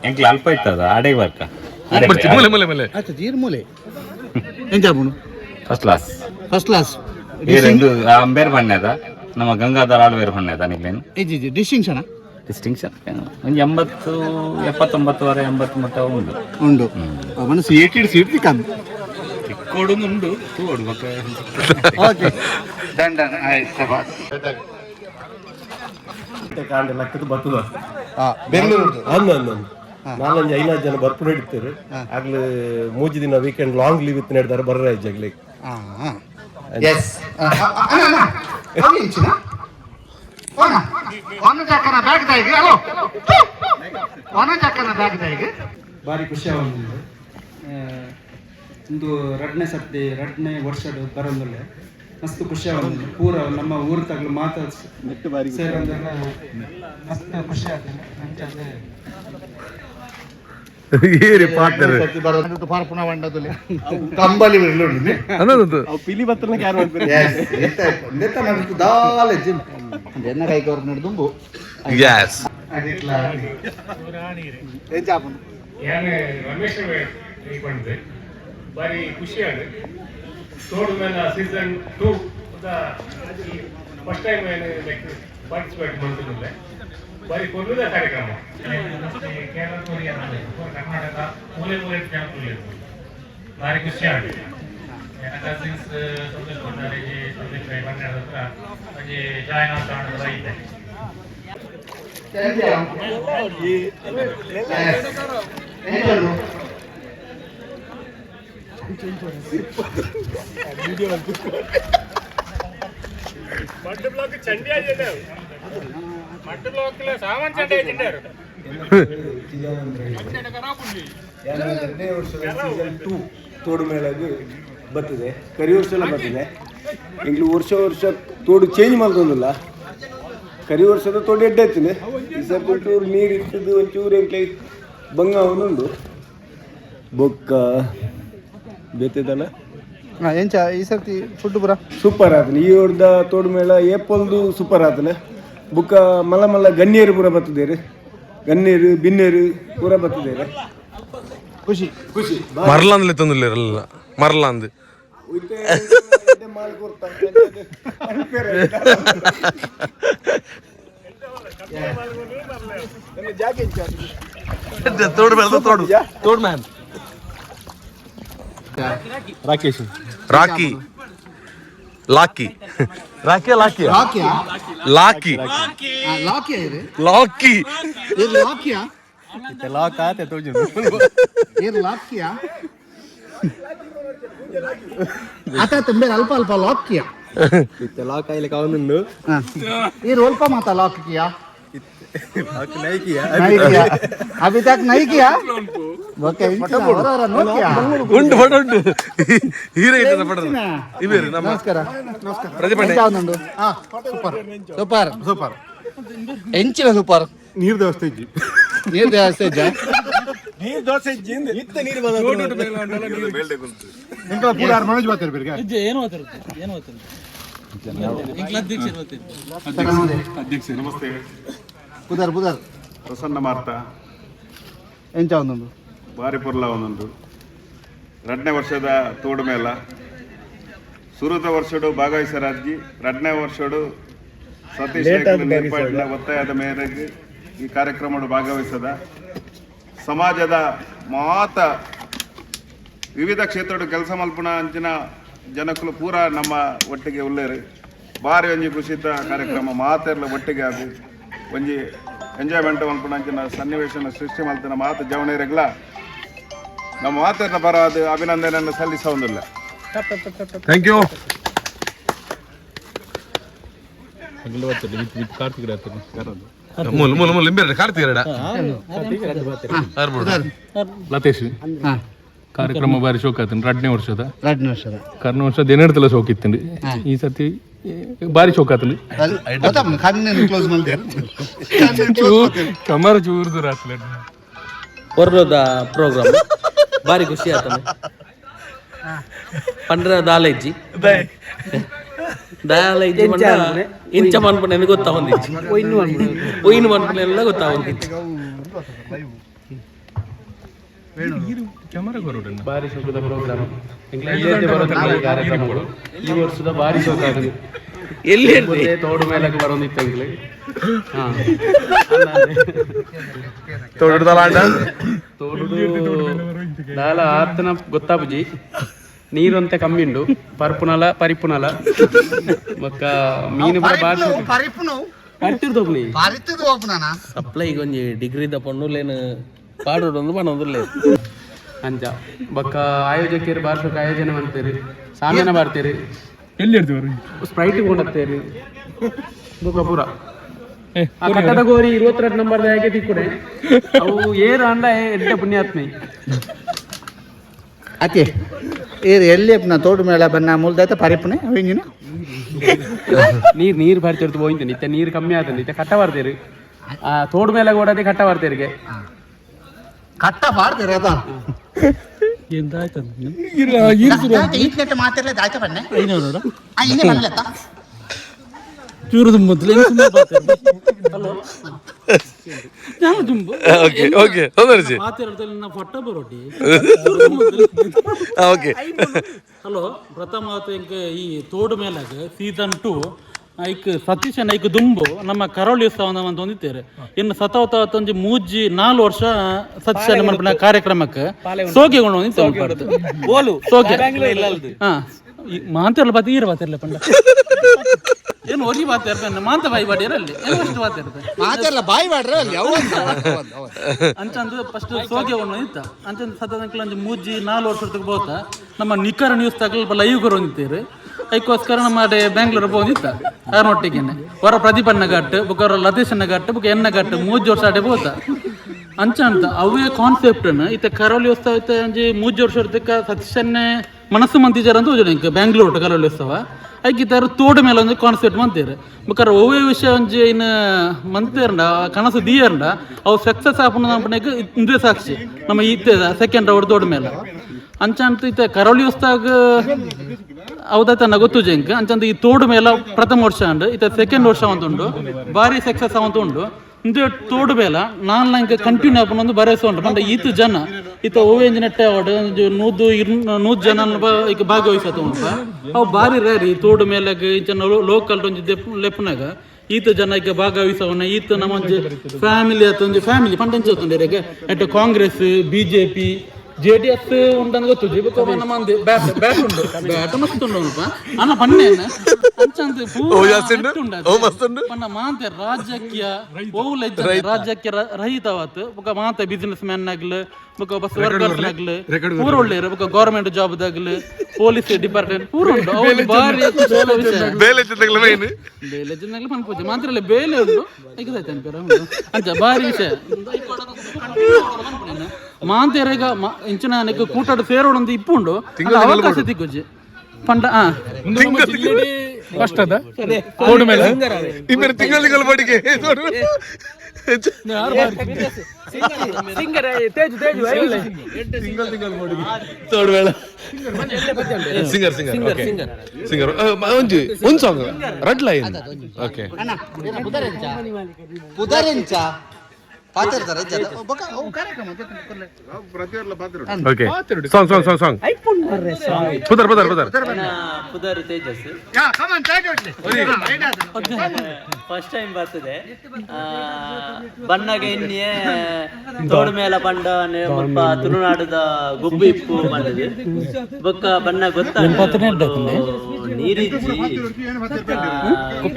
K: ಎಂಕ್ಲ ಅಲ್ಪ ಇತ್ತದ ಆಡೆ ಬರ್ಕ
E: ಮೂಲೆ ಮೂಲೆ ಮೂಲೆ
B: अच्छा जीर मूले ಎಂಜಾ ಬುನು
K: ಫಸ್ಟ್ ಕ್ಲಾಸ್ ಏರೆಂದು ಅಂಬೇರ್ ಬಣ್ಣದ ನಮ್ಮ ಗಂಗಾಧರ ಆಳ್ವೇರ್ ಬಣ್ಣದ ನಿಲ್ಲೇನು
B: ಇಜ್ಜಿ ಜಿ ಡಿಸ್ಟಿಂಕ್ಷನ್
K: ಒಂದು 80 79 80 ಮಟ್ಟ
B: ಉಂಡು ಮನಸ್ಸು ಏಟಿಡ್ ಸೀಟ್ ಕಮ್ಮಿ
K: ತಿಕ್ಕೋಡುಂಡು ತೋಡು ಮತ್ತೆ
B: ಓಕೆ ಡನ್ ಡನ್ ಆಯ್ತು ಬಾಸ್
O: ಕಾಂಡೆ ಲಕ್ಕದ ಬತ್ತದ
B: ಬೆಂಗಳೂರು
O: ನಾಲಂಜ್ 5 ಜನ ಬರ್ಪುಡೆ ಇಡ್ತಾರೆ ಆಗ್ಲೇ ಮೂಜಿ ದಿನ ವೀಕೆಂಡ್ ಲಾಂಗ್ ಲೀವ್ ಇತ್ತು ನಡೆದಾರೆ ಬರ್ರ ಜಗ್ಲಿ
B: ಎಸ್ ಇಂಚಿನ ಒನ ಚಕ್ಕನ ಬ್ಯಾಗ್ ದೈಗೆ ಹಲೋ ಒನ ಚಕ್ಕನ ಬ್ಯಾಗ್ ದೈಗೆ
P: ಭಾರಿ ಖುಷಿ ಆಗುಂಡು ಒಂದು 2ನೇ ಸರ್ತಿ 2ನೇ ವರ್ಷದ ಬರೋದಿಲ್ಲ ಮಸ್ತ್ ಖುಷಿ ಆಗುಂಡು ಪೂರ ನಮ್ಮ ಊರು ತಗಲು ಮಾತಾಡ್ಸಿ ಸೇರೋದೆಲ್ಲ ಮಸ್ತ್ ಖುಷಿ ಆಗ್ತದೆ
E: ಏರಿ ಪಾರ್ಟ್ನರ್
B: ಬರೋದು ಪಾರ್ಪುನ ಬಂಡದಲ್ಲಿ ಕಂಬಲಿ ಬಿರ್ಲುಂಡು
E: ಅನ್ನೋದು
O: ಅವು ಪಿಲಿ ಬತ್ತನ ಯಾರು ಮಾಡ್ತಾರೆ
B: ನೆತ್ತ ನಡಿತು ದಾಲೆ ಜಿನ್ ಎನ್ನ ಕೈಕೋರ್ ನಡ್ದುಂಬು
E: ಯೆಸ್
B: ಅದಿಕ್ಲ ಎಂಜಾಪು
Q: ಯಾನೆ ರಮೇಶ್ ಈ ಬಂದೆ ಬಾರಿ ಖುಷಿ ಆಗಿದೆ ತೋಡು ಮೇಲೆ season 2 first time like participate ಮಾಡ್ತಿದ್ದೆ ಬಾರಿ ಕೊಲ್ಲುದ ಕಾರ್ಯಕ್ರಮ ಕೇರಳ ಕರ್ನಾಟಕ ಮೂಲೆ ಮೂಲೆ ಜನ ಬಾರಿ ಖುಷಿ ಆಗಿದೆ ಕಸಿನ್ಸ್ ಸಂತೋಷ್ ಭಂಡಾರಿ ಸಂದೀಪ್ ರೈ ಭಂಡಾರ ಹತ್ರ ಒಂಜಿ ಜಾಯ್ನಾಥ್ ಆಡೋದು ಐತೆ ಮಡ್ಡ ಬ್ಲಾಕ್ ಚಂಡಿ ಆಗಿದೆ ಮಡ್ಡ ಬ್ಲಾಕ್ ಸಾಮಾನ್ ಚಂಡಿ ಆಗಿದ್ದಾರೆ
O: 2ನೇ ವರ್ಷದ ಸೀಸನ್ 2 ತೋಡು ಮೇಳಗೆ ಬರ್ತದೆ ಕರಿ ವರ್ಷ ಎಲ್ಲ ಬರ್ತದೆ ಈಗಲೂ ವರ್ಷ ತೋಡು ಚೇಂಜ್ ಮಾಡ್ತೊಂದಿಲ್ಲ ಕರಿ ವರ್ಷದ ತೋಡು ಎಡ್ಡೆ ಇರ್ತದೆ ಈ ಸರ್ತಿ ಒಂಚೂರು ನೀರು ಇರ್ತದೆ ಒಂಚೂರು ಎಂಕ್ಲೆ ಬಂಗ ಅವನುಂಡು ಬೊಕ್ಕ ಬೇತದಲ್ಲ
B: ಎಂಚ ಈ ಸರ್ತಿ ಫುಡ್ ಪುರ
O: ಸೂಪರ್ ಆತನೆ ಈ ವರ್ಷದ ತೋಡು ಮೇಳ ಏಪಲ್ದು ಸೂಪರ್ ಆತನೆ ಬುಕ್ಕ ಮಲ್ಲ ಮಲ್ಲ ಗನ್ನೇರು ಪೂರ ಬರ್ತದೇರಿ ಗನ್ನೇರು ಬಿನ್ನೇರು ಪೂರ ಬರ್ತದೇರಿ
B: ಖುಷಿ
E: ಮರ್ಲಾಂದ್ಲೆ ತಂದಿಲ್ಲ ಮರ್ಲಾಂದ್ ತೋಡ್ ಮ್ಯಾನ್
O: ರಾಕೇಶ್
E: ರಾಕಿ ಲಾಕಿ ರಾಕಿ ಲಾಕಿ ಲಾಕಿ
B: ಲಾಕಿಯಾ ಇದು
E: ಲಾಕಿ
B: ಇದು ಲಾಕಿಯಾ
O: ಇತ್ತೆ ಲಾಕ್ ಆತೆ ತೋಜು
B: ಇದು ಲಾಕಿಯಾ ಆತ ತುಂಬೆ ಅಲ್ಪ ಅಲ್ಪ ಲಾಕಿಯಾ
O: ಇತ್ತೆ ಲಾಕ್ ಆಯ್ಲಿಕ್ಕೆ ಅವನುಂಡು
B: ಇದು ಅಲ್ಪ ಮಾತ ಲಾಕಿಯಾ
O: ಲಾಕ್ ನೈಕಿಯಾ
B: अभी तक नहीं किया ಓಕೆ ನೋಡ್ತೀಯಾ
E: ಉಂಟು ಫೋಟೋ ಉಂಟು ಹೀರೋ ಇರ್ತದೆ ಫೋಟೋ ಇವೇರಿ ನಮ್ಮ
B: ನಮಸ್ಕಾರ
E: ಪ್ರತಿಭಟನೆ
B: ಯಾವ್ದುಂಡು ಸೂಪರ್ ಸೂಪರ್ ಎಂಚಿನ ಸೂಪರ್
O: ನೀರು ದೋಸ್ತ ಇಜ್ಜಿ
B: ನೀರು ಜಾಸ್ತಿ ಇದ್ದ
O: ನೀರು ದೋಸೆ ಇಜ್ಜಿ ಇತ್ತ ನೀರು ಬಂದ
B: ಎಂಕಲ ಪೂರ ಯಾರು ಮನೋಜ್ ಮಾತಾಡ್ಬೇಕ
P: ಏನು ಮಾತಾಡ್ತಾರೆ
A: ಅಧ್ಯಕ್ಷ ನಮಸ್ತೆ
B: ಬುಧರ್
A: ಪ್ರಸನ್ನ ಮಾರ್ತ
B: ಎಂಚ ಒಂದೊಂದು
A: ಬಾರಿ ಪುರ್ಲ ಒಂದೊಂದು
R: ಎರಡನೇ ವರ್ಷದ ತೋಡು ಮೇಳ ಸುರುತ ವರ್ಷಡು ಭಾಗವಹಿಸರಾಜಿ ಎರಡನೇ ವರ್ಷಡು ಸತೀಶ್ ಏರ್ಪಾಡಿನ ಒತ್ತಾಯದ ಮೇರೆಗೆ ಈ ಕಾರ್ಯಕ್ರಮ ಭಾಗವಹಿಸದ ಸಮಾಜದ ಮಾತ ವಿವಿಧ ಕ್ಷೇತ್ರ ಕೆಲಸ ಮಲ್ಪನ ಅಂಚಿನ ಜನಕ್ಕಲು ಪೂರ ನಮ್ಮ ಒಟ್ಟಿಗೆ ಉಳ್ಳೇರು ಭಾರಿ ಒಂಜಿ ಖುಷಿತ ಕಾರ್ಯಕ್ರಮ ಮಾತೆರ್ಲ ಒಟ್ಟಿಗೆ ಅದು ಒಂಜಿ ಎಂಜಾಯ್ಮೆಂಟ್ ಮಲ್ಪನ ಅಂಚಿನ ಸನ್ನಿವೇಶನ ಸೃಷ್ಟಿ ಮಲ್ತಿನ ಮಾತು ಜವಣೆರೆಗ್ಲ ನಮ್ಮ ಮಾತೆರ್ನ ಪರವಾದ ಅಭಿನಂದನೆಯನ್ನು ಸಲ್ಲಿಸೋದಿಲ್ಲ.
E: Thank you.
G: ಲತೇಶ್ ಕಾರ್ಯಕ್ರಮ ಬಾರಿ ಶೋಕ ಆತನು ಎರಡನೇ ವರ್ಷದ ಕರ್ನ ವರ್ಷದ ಏನೆಡ್ತಲ್ಲ ಶೋಕ ಇತ್ತಂడి ಈ ಸತಿ ಬಾರಿ ಶೋಕ ಆತನು ಕಮರ ಚೂರ್ದು ರಾತ್ಲೆ
L: ಹೊರದ ಪ್ರೋಗ್ರಾಮ್ ಬಾರಿ ಖುಷಿ ಆತನು ಪಂಡ್ರ ದಾಲಜ್ಜಿ ದಾಲಜ್ಜಿ ಇಂಚ ಮನ್ಪನೆ ಗೊತ್ತಾ ಹೊಂದಿಚ್ಚಿ ಒಯ್ನು ಮನ್ಪನೆ ಎಲ್ಲ ಗೊತ್ತಾ ಹೊಂದಿಚ್ಚಿ
G: ಬಾರಿ ಶೋಕದ ಪ್ರೋಗ್ರಾಮ್ ಕಾರ್ಯಕ್ರಮಗಳು ಈ ವರ್ಷದ ಬಾರಿ ಶೋಕ ಆಗಿದೆ.
L: ಎಲ್ಲಿ
G: ತೋಡು ಮೇಲಕ್ಕೆ ಬರೋದಿತ್ತು
E: ತೋಡು
G: ದಾಲ ಆತನ ಗೊತ್ತಾಪುಜಿ ನೀರು ಅಂತ ಕಮ್ಮಿ ಉಂಡು ಪರ್ಪುನಲ ಪರಿಪುನಲ ಮಕ್ಕ ಮೀನು
L: ಸಪ್ಲೈ ಒಂಜಿ ಡಿಗ್ರಿ ಪಣ್ಣುಲೇನು ಪಾಡೋದೊಂದು ಪಣೋದಿಲ್ಲ
G: ಅಂಚ ಬೊಕ್ಕ ಆಯೋಜಕರು ಬಾರ್ಷಕ ಆಯೋಜನೆ ಮಾಡ್ತೇರಿ ಸಾಮಾನ್ಯ ಮಾಡ್ತೇರಿ ಎಲ್ಲಿ ಇರ್ತೀವಿ ಸ್ಪ್ರೈಟ್ ಕೊಂಡತ್ತೇರಿ ಬೊಕ್ಕ ಪೂರ ಆ ಕಟ್ಟಡ ಗೋರಿ 22 ನಂಬರ್ ಹೇಗೆ ತಿಕ್ಕುಡೆ ಅವು ಏರು ಅಂಡ ಎಡ್ಡೆ ಪುಣ್ಯಾತ್ಮೆ
B: ಅತಿ ಏರು ಎಲ್ಲಿ ತೋಡು ಮೇಳ ಬನ್ನ ಮೂಲದಾಯ್ತ ಪರಿಪುನೆ ಹಿಂಗಿನ
G: ನೀರು ಬಾರಿ ಚರ್ತು ಹೋಯ್ತು ನಿತ್ಯ ನೀರು ಕಮ್ಮಿ ಆತಂದು ನಿತ್ಯ ಕಟ್ಟ ಬರ್ತೀರಿ ಆ ತೋಡು ಮೇಲೆ ಓಡದೆ ಕಟ್ಟ ಬರ್ತೀರಿಗೆ
B: ಕಟ್ಟ ಮಾಡ್ತೀರಿ ಅದ
L: ಚೂರು ಮೊದಲೇ ಫೋಟೋ ಬರೋಟಿ ಹಲೋ ಪ್ರಥಮ ಈ ತೋಡು ಮೇಲಾಗ ಸೀಸನ್ 2 ಐಕ್ ಸತೀಶನ್ ಐಕ್ ದುಂಬು ನಮ್ಮ ಕರಾವಳಿ ಉತ್ಸವ ಅಂತ ಹೊಂದಿತ್ತೇವೆ ಇನ್ನು ಸತವತ್ತೊಂದು ಮೂಜಿ 4 ವರ್ಷ ಸತೀಶನ್ ಮಲ್ಪನ ಕಾರ್ಯಕ್ರಮಕ್ಕೆ ಸೋಗೆಗೊಂಡು ಓಲು ಸೋಗೆ ಹಾ ಮಾಂತೆಲ್ಲ ಬತ್ತಿ ಈರ ಬಾತಿರ್ಲ ಪಂಡ ಏನು ಒಲಿ ಬಾತಿರ್ತಾನೆ ಮಾಂತ ಬಾಯಿ ಬಾಡಿಯರಲ್ಲಿ ಎಷ್ಟು ಬಾತಿರ್ತಾನೆ
B: ಬಾಯಿ ಬಾಡ್ರಿ
L: ಅಂತಂದು ಫಸ್ಟ್ ಸೋಗೆ ಒಂದು ಇತ್ತ ಅಂತಂದು ಸತಂಕ್ಲ ಮೂಜಿ 4 ವರ್ಷಕ್ಕೆ ಬೋತ ನಮ್ಮ ನಿಖರ ನ್ಯೂಸ್ ತಗಲ್ಪ ಲೈವ್ ಹೊಂದಿತ್ತೇವೆ ಅದಕ್ಕೋಸ್ಕರ ನಮ್ಮ ಬೆಂಗಳೂರು ಬಂದಿತ್ತ ಆರ್ನೊಟ್ಟಿಗೆ ಹೊರ ಪ್ರದೀಪಣ್ಣ ಘಟ್ ಬುಕ್ ಅವರ ಲತೇಶಣ್ಣ ಘಟ್ ಬುಕ್ ಎಣ್ಣ ಘಟ್ 3 ವರ್ಷ ಆಟೆ ಬೋತ ಅಂಚ ಅಂತ ಅವೇ ಕಾನ್ಸೆಪ್ಟ್ ಇತ್ತ ಕರಾವಳಿ ಉತ್ಸವ ಇತ್ತ ಅಂಜಿ 3 ವರ್ಷ ಇರ್ತಕ್ಕ ಸತೀಶನ್ನೇ ಮನಸ್ಸು ಮಂತಿಜಾರ ಅಂತ ಹೋಜ ಬೆಂಗಳೂರು ಕರಾವಳಿ ಉತ್ಸವ ಐಕಿತ್ತಾರ ತೋಟ ಮೇಲೆ ಒಂದು ಕಾನ್ಸೆಪ್ಟ್ ಮಂತೀರ ಬೇಕಾರೆ ಓವೇ ವಿಷಯ ಒಂಜಿ ಇನ್ನು ಮಂತೇರಂಡ ಕನಸು ದೀಯರಂಡ ಅವು ಸಕ್ಸಸ್ ಆಪಣಕ್ಕೆ ಇಂದೇ ಸಾಕ್ಷಿ ನಮ್ಮ ಇತ್ತದ ಸೆಕೆಂಡ್ ರೌಂಡ್ ತೋಟ ಮೇಲೆ ಅಂಚ ಅಂತ ಇತ್ತ ಕರಾವಳಿ ಉತ್ಸವ ಅವತ್ತ ಗೊತ್ತು ಜಂಕ್ ಅಂಚಂದ ಈ ತೋಡು ಮೇಲೆ ಪ್ರಥಮ ವರ್ಷ ಅಂಡ್ ಇತ್ತ ಸೆಕೆಂಡ್ ವರ್ಷ ಅಂತ ಉಂಡು ಭಾರಿ ಸಕ್ಸಸ್ ಅವಂತ ಉಂಡು ಇಂದು ತೋಡು ಬೇಲ ನಾನು ನಂಗೆ ಕಂಟಿನ್ಯೂ ಆಪನ ಒಂದು ಭರವಸೆ ಉಂಟು ಪಂಡ ಈತು ಜನ ಈತ ಓವೇಂಜ್ ನೆಟ್ಟೆ ಅವಾರ್ಡ್ 100 ಜನ ಈಗ ಭಾಗವಹಿಸತ್ತ ಉಂಟ ಅವು ಭಾರಿ ರೇರಿ ತೋಡು ಮೇಲೆ ಜನ ಲೋಕಲ್ ಒಂಜಿ ಲೆಪ್ಪನಾಗ ಈತ ಜನ ಈಗ ಭಾಗವಹಿಸವನ್ನ ಈತ ನಮ್ಮ ಫ್ಯಾಮಿಲಿ ಆತ ಫ್ಯಾಮಿಲಿ ಪಂಡ ಎಂಚ ಎಟ್ ಕಾಂಗ್ರೆಸ್ BJP JDS ಉಂಟಂತ ಗೊತ್ತು ನಮ್ಮ ಬ್ಯಾಟ್ ಉಂಟು ಬ್ಯಾಟ್ ಮಸ್ತ್ ಉಂಟು ಅನ್ನ ಪನ್ನೆ ಪನ್ನ ಮಾತೆ ರಾಜ್ಯಕ್ಕೆ ರಾಜ್ಯಕ್ಕೆ ರಹಿತವಾತ್ ಬೊಕ ಮಾತೆ ಬಿಸಿನೆಸ್ ಮ್ಯಾನ್ ಆಗ್ಲು ಬೊಕ ಬಸ್ ವರ್ಕರ್ಸ್ ಆಗ್ಲು ಪೂರ ಒಳ್ಳೆಯರು ಬೊಕ ಗೌರ್ಮೆಂಟ್ ಜಾಬ್ದಾಗ್ಲು ಪೊಲೀಸ್ ಡಿಪಾರ್ಟ್ಮೆಂಟ್ ಪೂರ ಉಂಟು ಅವ್ರು ಬಾರಿ ಬೇಲೆ ಜೊತೆಗ್ಲು ಪನ್ಪೂಜೆ ಮಾತ್ರ ಬೇಲೆ ಉಂಟು ಅಂಚ ಬಾರಿ ವಿಷಯ ಮಾಂತೇರೆಗ ಇಂಚಿನ ಕೂಟಾಡು ಸೇರೋಡೊಂದು ಇಪ್ಪುಂಡು ಅವಕಾಶ ತಿಕ್ಕೊಜ್ಜಿ ಪಂಡ
G: ಕಷ್ಟದ ತೋಡು ಮೇಲೆ
E: ತಿಂಗಳು ಬಡಿಗೆ ತೋಡು ಮೇಳ ಸಿಂಗರ್ ಸಿಂಗರ್ ಒಂದು ಸಾಂಗ್ ರೆಡ್ ಲೈನ್ ಓಕೆ
B: ಪುದರೆಂಚ ಪಾತಿರ್ತಾರೆ
E: okay song song song song ಪುದರ್ ಪುದರ್ ಪುದರ್
L: ಪುದರ್ ತೇಜಸ್ ಫಸ್ಟ್ ಟೈಮ್ ಬರ್ತದೆ ಬಣ್ಣಗೆ ಎಣ್ಣೆ ತೋಡು ಮೇಲೆ ಬಂಡ ಮುಲ್ಪ ತುಳುನಾಡದ ಗುಬ್ಬು ಇಪ್ಪು ಬಂದದೆ ಬೊಕ್ಕ ಬಣ್ಣ ಗೊತ್ತಾಗ್ತದೆ ನೀರಿಜ್ಜಿ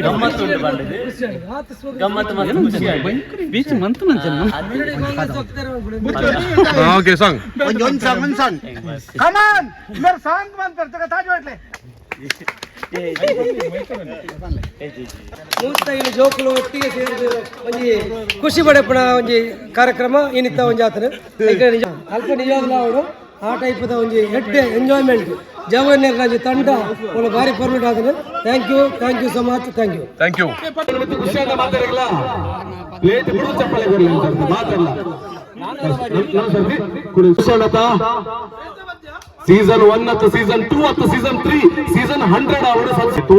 L: ಗಮ್ಮತ್ತು ಉಂಟು ಬಂದದೆ ಗಮ್ಮತ್ತು ಮತ್ತು ಖುಷಿ ಆಗಿದೆ
C: ಬೀಚ್ ಮಂತ್
E: ಓಕೆ ಸಾಂಗ್
B: ಒಂದು ಸಾಂಗ್
I: ಕಮಾನ್ ಮೇರೆ ಸಾಂಗ್ ಬಂತ ತಾಜ್ ಹೋಟ್ಲೆ ಮೂವತ್ತೈದು ಜೋಕುಲು ಒಟ್ಟಿಗೆ ಸೇರಿದು ಒಂಜಿ ಖುಷಿ ಪಡೆಪಣ ಒಂಜಿ ಕಾರ್ಯಕ್ರಮ ಏನಿತ್ತ ಒಂಜಿ ಆತನ ನಿಜ ಅಲ್ಪ ನಿಜವಾಗ್ಲೂ ಅವರು ಆ ಟೈಪದ ಒಂಜಿ ಎಡ್ಡೆ ಎಂಜಾಯ್ಮೆಂಟ್ ಜವಹರ್ಲಾಲ್ ತಂಡ ಅವಳು ಭಾರಿ ಪರ್ಮಿಟ್ ಆದನು. Thank you so much. Thank you.
M: ಖುಷಿಯಾದ ಮಾತಾಡಲ್ಲ ಪ್ಲೇಟ್ ಬಿಡು ಚಪ್ಪಲೆ ಬರಲಿ ಮಾತಾಡಲ್ಲ ಸೀಸನ್ 1 ಅಥವಾ ಸೀಸನ್ 2 ಅಥವಾ ಸೀಸನ್ 3 ಸೀಸನ್ 100 ಅವರು ಎಷ್ಟೋ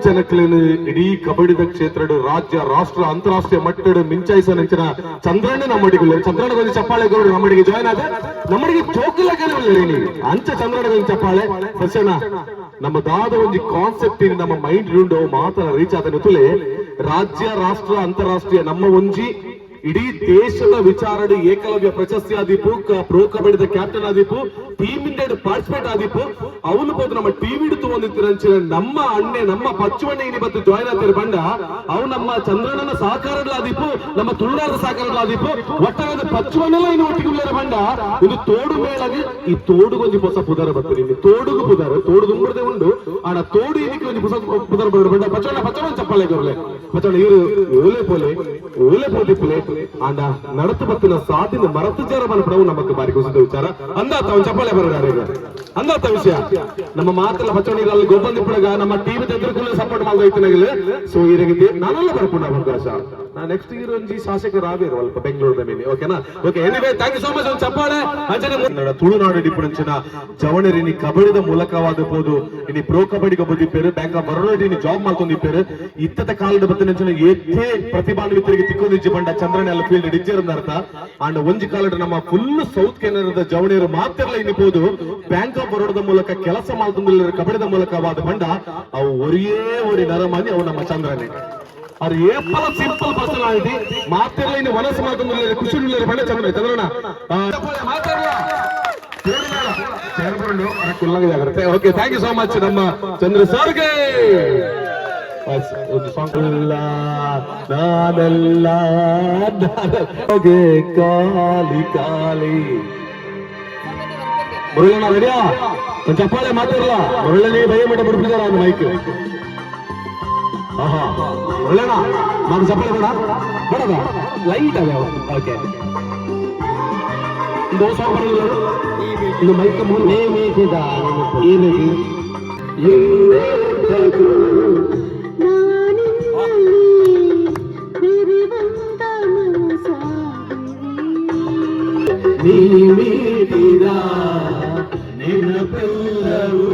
M: ಜನಕ್ಲೇನು ಇಡೀ ಕಬಡ್ಡಿದ ಕ್ಷೇತ್ರ ರಾಜ್ಯ ರಾಷ್ಟ್ರ ಅಂತಾರಾಷ್ಟ್ರೀಯ ಮಟ್ಟದ ಮಿಂಚಾಯಿಸನಂಚಿನ ಚಂದ್ರಣ್ಣ ನಮ್ಮಡಿಗೆ ಚಂದ್ರಣ್ಣಗೊಂದು ಚಪ್ಪಾಳೆ ಗೌಡ ನಮ್ಮಡಿಗೆ ಜಾಯ್ನ್ ಆದ ನಮ್ಮಡಿಗೆ ಚೋಕಿಲ್ಲಗೇನೆ ನೀವು ಅಂಚ ಚಂದ್ರಣ್ಣಗೊಂದು ಚಪ್ಪಾಳೆ ಸಸ್ಯನ ನಮ್ಮ ದಾದ ಒಂದು ಕಾನ್ಸೆಪ್ಟ್ ನಮ್ಮ ಮೈಂಡ್ ಉಂಡು ಮಾತನ ರೀಚ್ ಆದ ತುಲೆ ರಾಜ್ಯ ರಾಷ್ಟ್ರ ಅಂತಾರಾಷ್ಟ್ರೀಯ ನಮ್ಮ ಒಂಜಿ ಇಡೀ ದೇಶದ ವಿಚಾರಡು ಏಕಲವ್ಯ ಪ್ರಶಸ್ತಿ ಆದೀಪು ಪ್ರೋ ಕಬಡ್ಡಿದ ಕ್ಯಾಪ್ಟನ್ ಆದೀಪು ಟೀಮ್ ಇಂಡಿಯಾ ಪಾರ್ಟಿಸಿಪೇಟ್ ಆದೀಪು ಅವನು ಬಂದು ನಮ್ಮ ಟಿವಿ ಹಿಡಿದು ಒಂದಿತ್ತಿರಂಚಿನ ನಮ್ಮ ಅಣ್ಣೆ ನಮ್ಮ ಪಚ್ಚುವಣ್ಣೆ ಇನಿ ಬತ್ತು ಜಾಯ್ನ್ ಆಗ್ತಾರೆ ಬಂಡ ಅವು ನಮ್ಮ ಚಂದ್ರಣ್ಣನ ಸಹಕಾರಗಳಾದೀಪು ನಮ್ಮ ತುಳುನಾಡ ಸಹಕಾರಗಳಾದೀಪು ಒಟ್ಟಾಗ ಪಚ್ಚುವಣ್ಣೆಲ್ಲ ಇನ್ನು ಒಟ್ಟಿಗೆ ಬಂಡ ಇದು ತೋಡು ಮೇಳಗೆ ಈ ತೋಡುಗೊಂದು ಹೊಸ ಪುದರ ಬರ್ತದೆ ಇಲ್ಲಿ ತೋಡುಗು ಪುದರ ತೋಡು ತುಂಬುದೇ ಉಂಡು ಆಡ ತೋಡು ಇದಕ್ಕೆ ಒಂದು ಹೊಸ ಪುದರ ಬರೋದು ಬಂಡ ಪಚ್ಚವಣ್ಣ ಚಪ್ಪಾಳೆ ಗೌರಲೆ ಪಚ್ಚವಣ್ಣ ಇವರು ಓಲೆ ಪೋಲೆ ಆಂಡ ನಡತು ಬತ್ತಿನ ಸಾತಿನ ಮರತು ಜಾರ ಮನಪಡವು ನಮಗೆ ಬಾರಿ ಖುಷಿದ ವಿಚಾರ ಅಂದಾತ ಅವ್ನು ಚಪ್ಪಾಳೆ ಬರೋದಾರೆ ಅಂದಾತ ವಿಷಯ ನಮ್ಮ ಮಾತೆಲ್ಲ ಪಚ್ಚವಣಿಗಳಲ್ಲಿ ಗೊಬ್ಬಂದಿಪ್ಪಳಗ ನಮ್ಮ ಟಿವಿ ಎದುರುಕುಲ್ಲ ಸಪೋರ್ಟ್ ಮಾಡ್ದೈತಿನಾಗಲಿ ಸೊ ಈ ರೀತಿ ನಾನೆಲ್ಲ ಬರ್ಕೊಂಡ ಅವಕಾಶ ನಾ ನೆಕ್ಸ್ಟ್ ಇಯರ್ ಒಂಜಿ ಶಾಸಕರಾಗಿರು ಅಲ್ಪ ಬೆಂಗಳೂರದ ಮೇಲೆ ಓಕೆನಾ okay anyway thank you so much ಒಂದು ಚಪ್ಪಾಳೆ ಅಂಚನೆ ತುಳುನಾಡು ಡಿಪುಣಂಚಿನ ಜವಣರಿನಿ ಕಬಡ್ಡಿದ ಮೂಲಕವಾದಬಹುದು ಇನಿ ಪ್ರೋ ಕಬಡ್ಡಿಗೆ ಬಂದಿಪ್ಪೇರು ಬ್ಯಾಂಕ್ ಆಫ್ ಬರೋಡ ಇನಿ ಜಾಬ್ ಮಾಡ್ಕೊಂಡಿಪ್ಪೇರು ಇತ್ತದ ಕಾಲದ ಬತ್ತಿನ ಏಕೆ ಪ್ರತಿಭಾನ್ವಿತರಿಗೆ ತಿಕ್ಕೊಂದಿಜ್ಜಿ ಬಂಡ ಚಂದ್ರನ ಎಲ್ಲ ಫೀಲ್ಡ್ ಡಿಜ್ಜರ್ ಅರ್ಥ ಅಂಡ್ ಒಂಜಿ ಕಾಲದ ನಮ್ಮ ಫುಲ್ ಸೌತ್ ಕೆನಡದ ಜವಣಿಯರು ಮಾತ್ರ ಇನಿಬಹುದು ಬ್ಯಾಂಕ್ ಆಫ್ ಬರೋಡದ ಮೂಲಕ ಕೆಲಸ ಮಾಡ್ಕೊಂಡಿಲ್ಲ ಕಬಡ್ಡಿದ ಮೂಲಕವಾದ ಬಂಡ ಅವು ಒರೇ ನರಮಾನಿ ಅವು ನಮ್ಮ ಚಂದ್ರನೇ ಅವ್ರು ಏಪಲ ಸಿಂಪಲ್ ಪರ್ಸನಾಲಿಟಿ ಮಾತಿರಲಿ ಇನ್ನು ಮನಸ್ಸು ಮಾತೊಂದು ಖುಷಿ ಬಂಡ ಚಂದ್ರಣ್ಣ ಮಾತಾಡಲ್ಲ okay thank you so much ನಮ್ಮ ಚಂದ್ರ ಸರ್ಗೆ ಒಂದು ಸಾಂಗ್ ನಾನೆಲ್ಲ ಕಾಲಿ ಕಾಲಿ ಮುರಳಣ್ಣ ರೆಡಿಯಾ ಒಂದು ಚಪ್ಪಾಳೆ ಮಾತಾಡಲ್ಲ ಮುರಳನೇ ಭಯ ಮಟ್ಟ ಬಿಡ್ಬಿದ್ದಾರ ಒಂದು ಮೈಕ್ ಆಹಾ ಮುರಳಣ್ಣ ನಾನು ಚಪ್ಪಾಳೆ ಬೇಡ ಬೇಡದ ಲೈಟ್ ಅದ ಓಕೆ ಇದು ಸಾಂಗ್ ಬರಲಿಲ್ಲ ಇದು ಮೈಕ್ ಮುಂದೆ ಮೇಕಿದ ಈ ರೀತಿ ನಿನ್ನ ಬೆಲ್ಲವು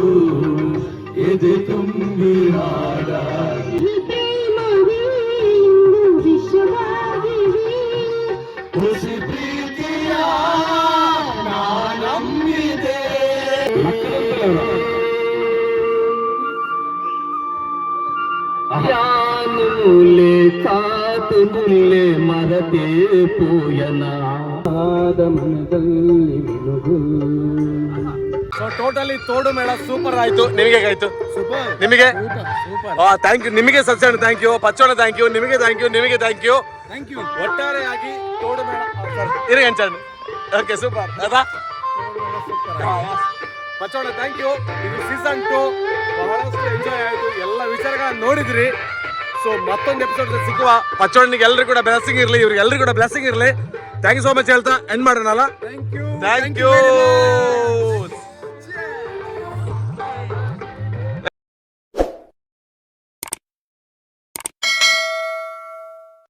M: ಎದೆ ತುಂಬಿ ಹಾಡಾಗಿ ಖುಷಿ ಪ್ರೀತಿಯ ನಾನಂಬಿದೆ ಮುಲೆ ಕಾತು ಮುಲ್ಲೆ ಮರತೆ ಪೂಯನ ಮನದಲ್ಲಿ
E: ಟೋಟಲಿ ತೋಡು ಮೇಳ ಸೂಪರ್ ಆಯ್ತು. ನಿಮಗೆ ಆಯ್ತು ನಿಮಗೆ ಥ್ಯಾಂಕ್ ಯು ನಿಮಗೆ Satyanna thank you Pachchona thank you ನಿಮಗೆ ಥ್ಯಾಂಕ್ ಯು ನಿಮಗೆ ಥ್ಯಾಂಕ್ ಯು ಒಟ್ಟಾರೆಯಾಗಿ ತೋಡು ಮೇಳ ಇರಿ ಅಂಚಣ್ಣ ಓಕೆ ಸೂಪರ್ ಅದಾ ಪಚ್ಚೋಣ ಥ್ಯಾಂಕ್ ಯು. ಇದು ಸೀಸನ್ 2 ಬಹಳಷ್ಟು ಎಂಜಾಯ್ ಆಯಿತು. ಎಲ್ಲ ವಿಚಾರಗಳನ್ನ ನೋಡಿದ್ರಿ. ಸೊ ಮತ್ತೊಂದು ಎಪಿಸೋಡ್ ಸಿಗುವ. ಪಚ್ಚೋಣಿಗೆ ಎಲ್ಲರಿಗೂ ಕೂಡ ಬ್ಲೆಸ್ಸಿಂಗ್ ಇರಲಿ, ಇವ್ರಿಗೆ ಎಲ್ಲರಿಗೂ ಕೂಡ ಬ್ಲೆಸ್ಸಿಂಗ್ ಇರಲಿ. ಥ್ಯಾಂಕ್ ಯು ಸೋ ಮಚ್ ಹೇಳ್ತಾ ಎಂಡ್ ಮಾಡೋಣಲ್ಲ. Thank you